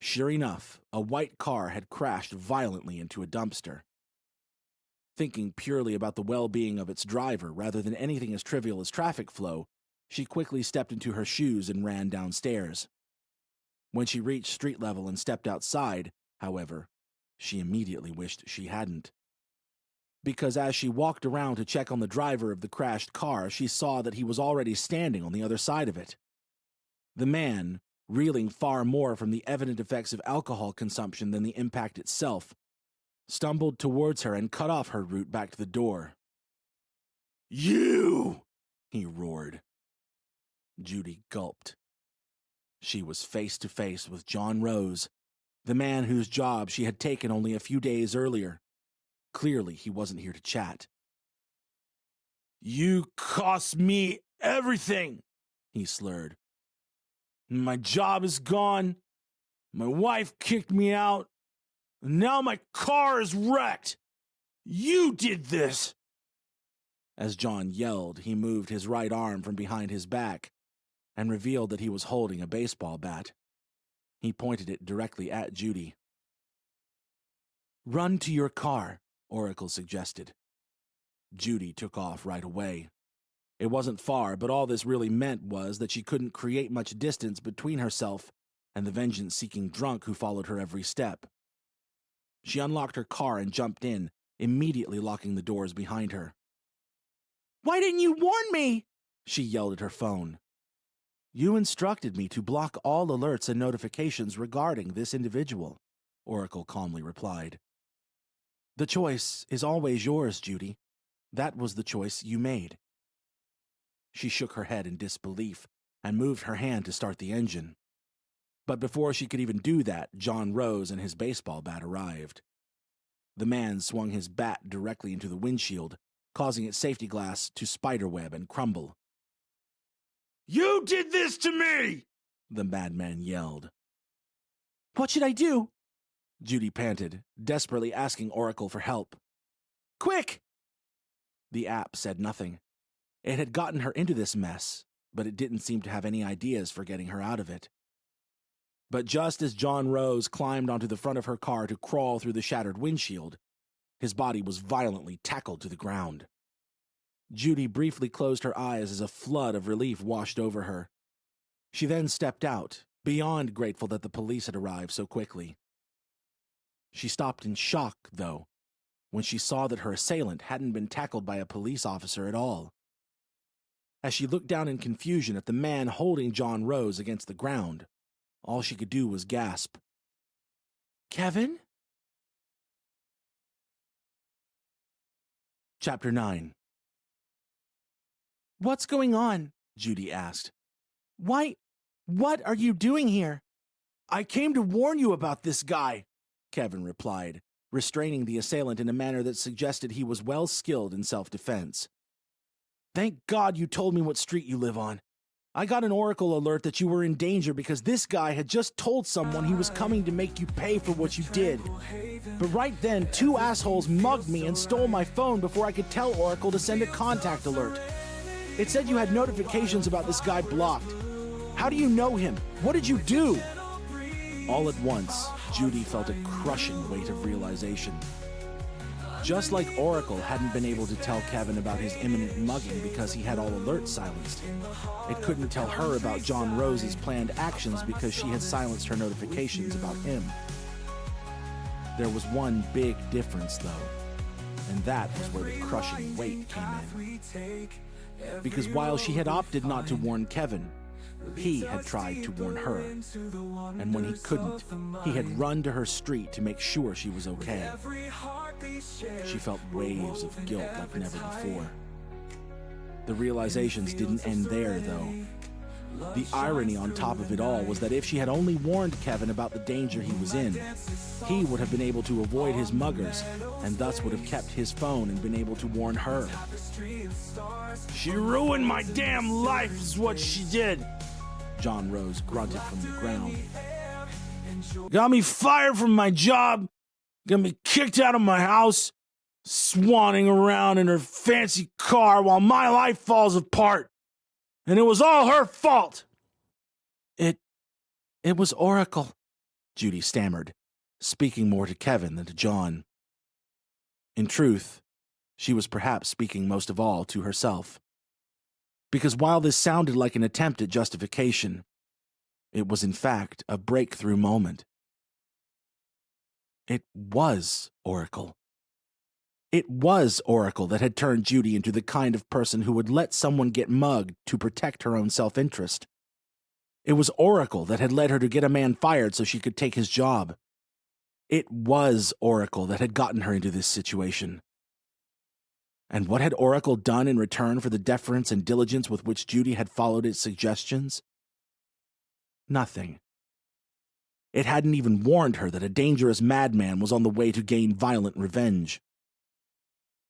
Sure enough, a white car had crashed violently into a dumpster. Thinking purely about the well-being of its driver rather than anything as trivial as traffic flow, she quickly stepped into her shoes and ran downstairs. When she reached street level and stepped outside, however, she immediately wished she hadn't. Because as she walked around to check on the driver of the crashed car, she saw that he was already standing on the other side of it. The man, reeling far more from the evident effects of alcohol consumption than the impact itself, stumbled towards her and cut off her route back to the door. "You!" he roared. Judy gulped. She was face to face with John Rose, the man whose job she had taken only a few days earlier. Clearly, he wasn't here to chat. "You cost me Everything, he slurred. My job is gone. My wife kicked me out. And now my car is wrecked. You did this. As John yelled, he moved his right arm from behind his back and revealed that he was holding a baseball bat. He pointed it directly at Judy. Run to your car, Oracle suggested. Judy took off right away. It wasn't far, but all this really meant was that she couldn't create much distance between herself and the vengeance-seeking drunk who followed her every step. She unlocked her car and jumped in, immediately locking the doors behind her. Why didn't you warn me? She yelled at her phone. You instructed me to block all alerts and notifications regarding this individual, Oracle calmly replied. The choice is always yours, Judy. That was the choice you made. She shook her head in disbelief and moved her hand to start the engine. But before she could even do that, John Rose and his baseball bat arrived. The man swung his bat directly into the windshield, causing its safety glass to spiderweb and crumble. You did this to me! The madman yelled. What should I do? Judy panted, desperately asking Oracle for help. Quick! The app said nothing. It had gotten her into this mess, but it didn't seem to have any ideas for getting her out of it. But just as John Rose climbed onto the front of her car to crawl through the shattered windshield, his body was violently tackled to the ground. Judy briefly closed her eyes as a flood of relief washed over her. She then stepped out, beyond grateful that the police had arrived so quickly. She stopped in shock, though, when she saw that her assailant hadn't been tackled by a police officer at all. As she looked down in confusion at the man holding John Rose against the ground, all she could do was gasp. Kevin? Chapter 9. What's going on? Judy asked. What are you doing here? I came to warn you about this guy, Kevin replied, restraining the assailant in a manner that suggested he was well skilled in self-defense. Thank God you told me what street you live on. I got an Oracle alert that you were in danger because this guy had just told someone he was coming to make you pay for what you did. But right then, 2 assholes mugged me and stole my phone before I could tell Oracle to send a contact alert. It said you had notifications about this guy blocked. How do you know him? What did you do? All at once, Judy felt a crushing weight of realization. Just like Oracle hadn't been able to tell Kevin about his imminent mugging because he had all alerts silenced, it couldn't tell her about John Rose's planned actions because she had silenced her notifications about him. There was one big difference, though, and that was where the crushing weight came in. Because while she had opted not to warn Kevin, he had tried to warn her. And when he couldn't, he had run to her street to make sure she was okay. She felt waves of guilt like never before. The realizations didn't end there, though. The irony on top of it all was that if she had only warned Kevin about the danger he was in, he would have been able to avoid his muggers, and thus would have kept his phone and been able to warn her. She ruined my damn life is what she did, John Rose grunted from the ground. Got me fired from my job, got me kicked out of my house, swanning around in her fancy car while my life falls apart. And it was all her fault. It was Oracle, Judy stammered, speaking more to Kevin than to John. In truth, she was perhaps speaking most of all to herself. Because while this sounded like an attempt at justification, it was in fact a breakthrough moment. It was Oracle. It was Oracle that had turned Judy into the kind of person who would let someone get mugged to protect her own self-interest. It was Oracle that had led her to get a man fired so she could take his job. It was Oracle that had gotten her into this situation. And what had Oracle done in return for the deference and diligence with which Judy had followed its suggestions? Nothing. It hadn't even warned her that a dangerous madman was on the way to gain violent revenge.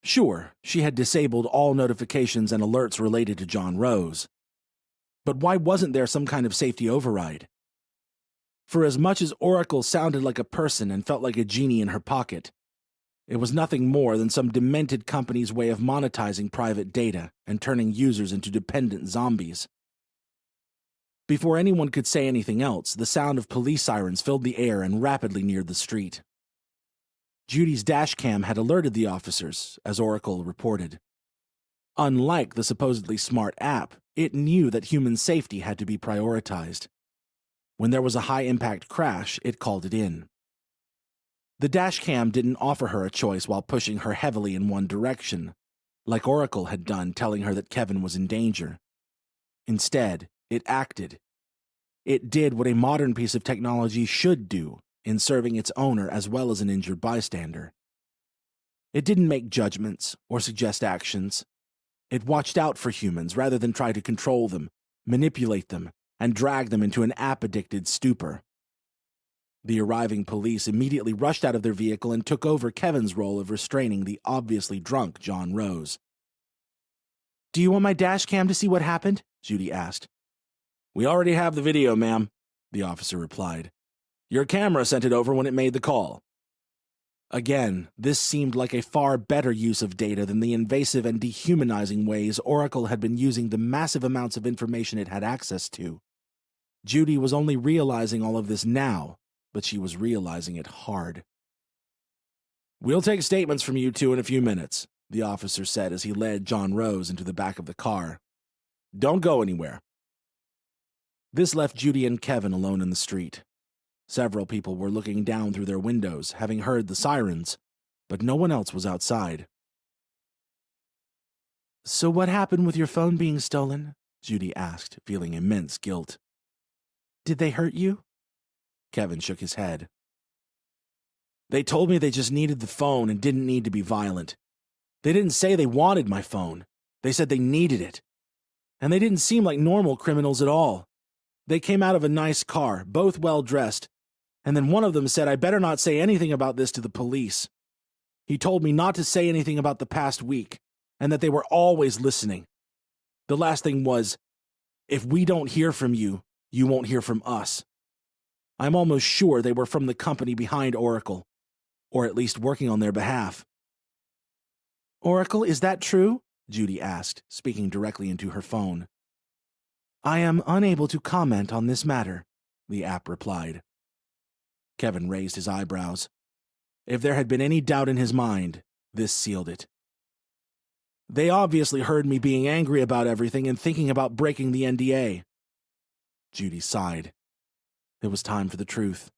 Sure, she had disabled all notifications and alerts related to John Rose. But why wasn't there some kind of safety override? For as much as Oracle sounded like a person and felt like a genie in her pocket, it was nothing more than some demented company's way of monetizing private data and turning users into dependent zombies. Before anyone could say anything else, the sound of police sirens filled the air and rapidly neared the street. Judy's dashcam had alerted the officers, as Oracle reported. Unlike the supposedly smart app, it knew that human safety had to be prioritized. When there was a high-impact crash, it called it in. The dashcam didn't offer her a choice while pushing her heavily in one direction, like Oracle had done, telling her that Kevin was in danger. Instead, it acted. It did what a modern piece of technology should do in serving its owner as well as an injured bystander. It didn't make judgments or suggest actions. It watched out for humans rather than try to control them, manipulate them, and drag them into an app-addicted stupor. The arriving police immediately rushed out of their vehicle and took over Kevin's role of restraining the obviously drunk John Rose. "Do you want my dash cam to see what happened?" Judy asked. "We already have the video, ma'am," the officer replied. "Your camera sent it over when it made the call." Again, this seemed like a far better use of data than the invasive and dehumanizing ways Oracle had been using the massive amounts of information it had access to. Judy was only realizing all of this now, but she was realizing it hard. "We'll take statements from you two in a few minutes," the officer said as he led John Rose into the back of the car. "Don't go anywhere." This left Judy and Kevin alone in the street. Several people were looking down through their windows, having heard the sirens, but no one else was outside. "So what happened with your phone being stolen?" Judy asked, feeling immense guilt. "Did they hurt you?" Kevin shook his head. "They told me they just needed the phone and didn't need to be violent. They didn't say they wanted my phone. They said they needed it. And they didn't seem like normal criminals at all. They came out of a nice car, both well-dressed, and then one of them said I better not say anything about this to the police. He told me not to say anything about the past week, and that they were always listening. The last thing was, if we don't hear from you, you won't hear from us. I'm almost sure they were from the company behind Oracle, or at least working on their behalf." "Oracle, is that true?" Judy asked, speaking directly into her phone. "I am unable to comment on this matter," the app replied. Kevin raised his eyebrows. If there had been any doubt in his mind, this sealed it. "They obviously heard me being angry about everything and thinking about breaking the NDA." Judy sighed. It was time for the truth.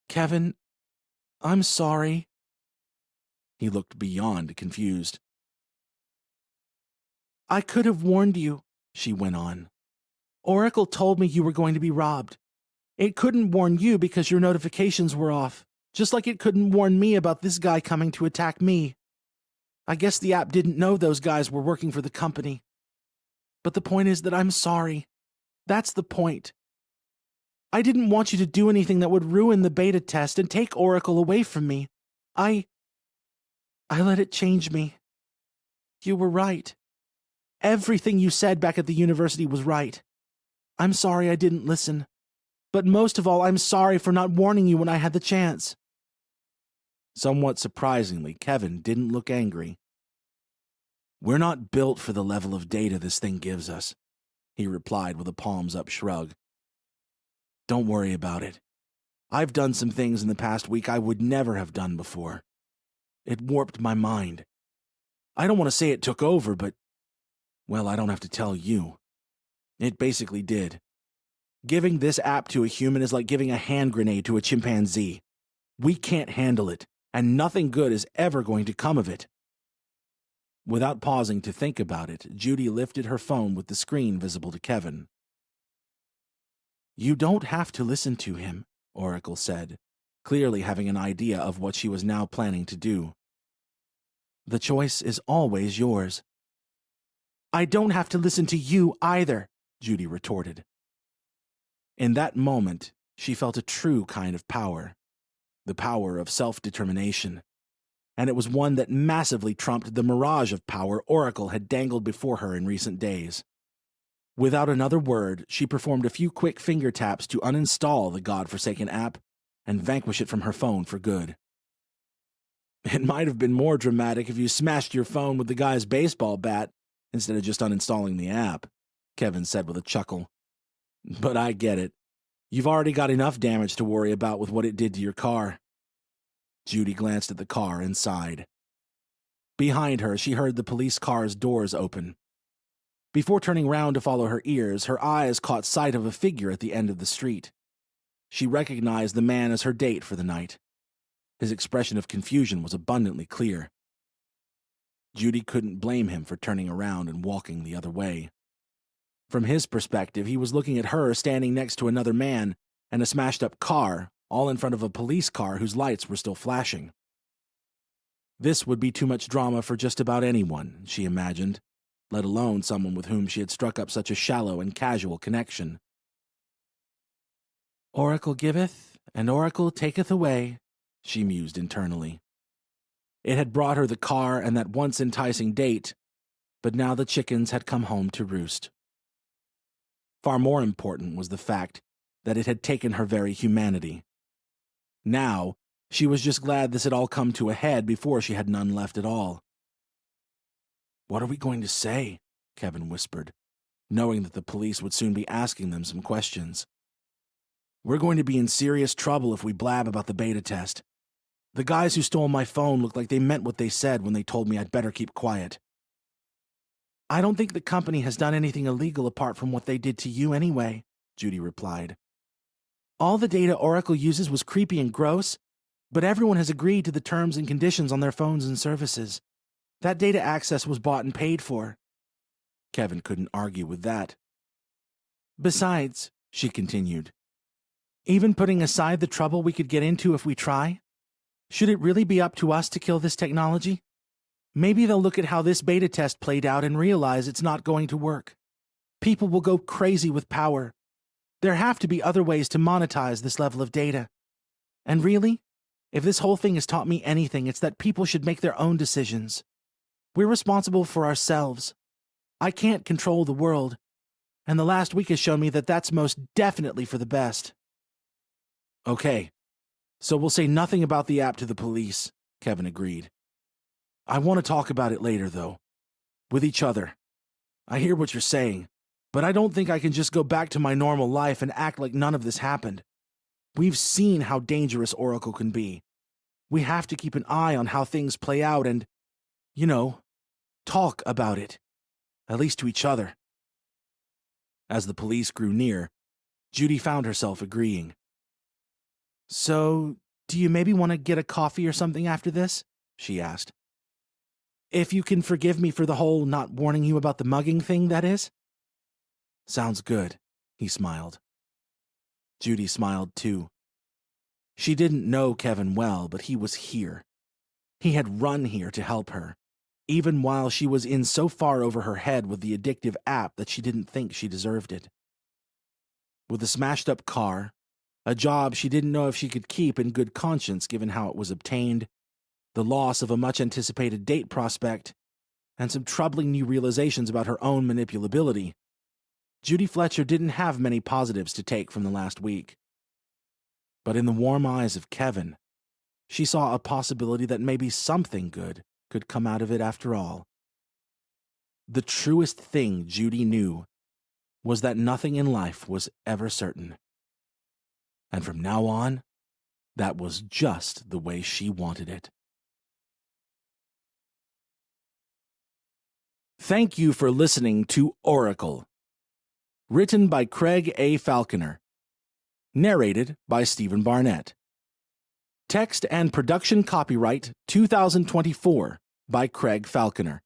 "Kevin, I'm sorry." He looked beyond confused. "I could have warned you," she went on. "Oracle told me you were going to be robbed. It couldn't warn you because your notifications were off, just like it couldn't warn me about this guy coming to attack me. I guess the app didn't know those guys were working for the company. But the point is that I'm sorry. That's the point. I didn't want you to do anything that would ruin the beta test and take Oracle away from me. I let it change me. You were right. Everything you said back at the university was right. I'm sorry I didn't listen. But most of all, I'm sorry for not warning you when I had the chance." Somewhat surprisingly, Kevin didn't look angry. "We're not built for the level of data this thing gives us," he replied with a palms-up shrug. "Don't worry about it. I've done some things in the past week I would never have done before. It warped my mind. I don't want to say it took over, but, well, I don't have to tell you. It basically did. Giving this app to a human is like giving a hand grenade to a chimpanzee. We can't handle it, and nothing good is ever going to come of it." Without pausing to think about it, Judy lifted her phone with the screen visible to Kevin. "You don't have to listen to him," Oracle said, clearly having an idea of what she was now planning to do. "The choice is always yours." "I don't have to listen to you either," Judy retorted. In that moment, she felt a true kind of power, the power of self-determination. and it was one that massively trumped the mirage of power Oracle had dangled before her in recent days. Without another word, she performed a few quick finger taps to uninstall the godforsaken app and vanquish it from her phone for good. It might have been more dramatic if you smashed your phone with the guy's baseball bat instead of just uninstalling the app, Kevin said with a chuckle. But I get it. You've already got enough damage to worry about with what it did to your car. Judy glanced at the car and sighed. Behind her, she heard the police car's doors open. Before turning round to follow her ears, her eyes caught sight of a figure at the end of the street. She recognized the man as her date for the night. His expression of confusion was abundantly clear. Judy couldn't blame him for turning around and walking the other way. From his perspective, he was looking at her standing next to another man and a smashed-up car, all in front of a police car whose lights were still flashing. This would be too much drama for just about anyone, she imagined, let alone someone with whom she had struck up such a shallow and casual connection. Oracle giveth, and Oracle taketh away, she mused internally. It had brought her the car and that once enticing date, but now the chickens had come home to roost. Far more important was the fact that it had taken her very humanity. Now, she was just glad this had all come to a head before she had none left at all. What are we going to say? Kevin whispered, knowing that the police would soon be asking them some questions. We're going to be in serious trouble if we blab about the beta test. The guys who stole my phone looked like they meant what they said when they told me I'd better keep quiet. I don't think the company has done anything illegal apart from what they did to you anyway, Judy replied. All the data Oracle uses was creepy and gross, but everyone has agreed to the terms and conditions on their phones and services. That data access was bought and paid for. Kevin couldn't argue with that. Besides, she continued, even putting aside the trouble we could get into if we try, should it really be up to us to kill this technology? Maybe they'll look at how this beta test played out and realize it's not going to work. People will go crazy with power. There have to be other ways to monetize this level of data. And really, if this whole thing has taught me anything, it's that people should make their own decisions. We're responsible for ourselves. I can't control the world, and the last week has shown me that that's most definitely for the best. Okay, so we'll say nothing about the app to the police, Kevin agreed. I want to talk about it later, though. With each other. I hear what you're saying, but I don't think I can just go back to my normal life and act like none of this happened. We've seen how dangerous Oracle can be. We have to keep an eye on how things play out and, talk about it. At least to each other. As the police grew near, Judy found herself agreeing. So, do you maybe want to get a coffee or something after this? She asked. If you can forgive me for the whole not warning you about the mugging thing, that is? Sounds good, he smiled. Judy smiled too. She didn't know Kevin well, but he was here. He had run here to help her, even while she was in so far over her head with the addictive app that she didn't think she deserved it. With a smashed-up car, a job she didn't know if she could keep in good conscience given how it was obtained, the loss of a much-anticipated date prospect, and some troubling new realizations about her own manipulability, Judy Fletcher didn't have many positives to take from the last week. But in the warm eyes of Kevin, she saw a possibility that maybe something good could come out of it after all. The truest thing Judy knew was that nothing in life was ever certain. And from now on, that was just the way she wanted it. Thank you for listening to Oracle. Written by Craig A. Falconer. Narrated by Stephen Barnett. Text and production copyright 2024 by Craig Falconer.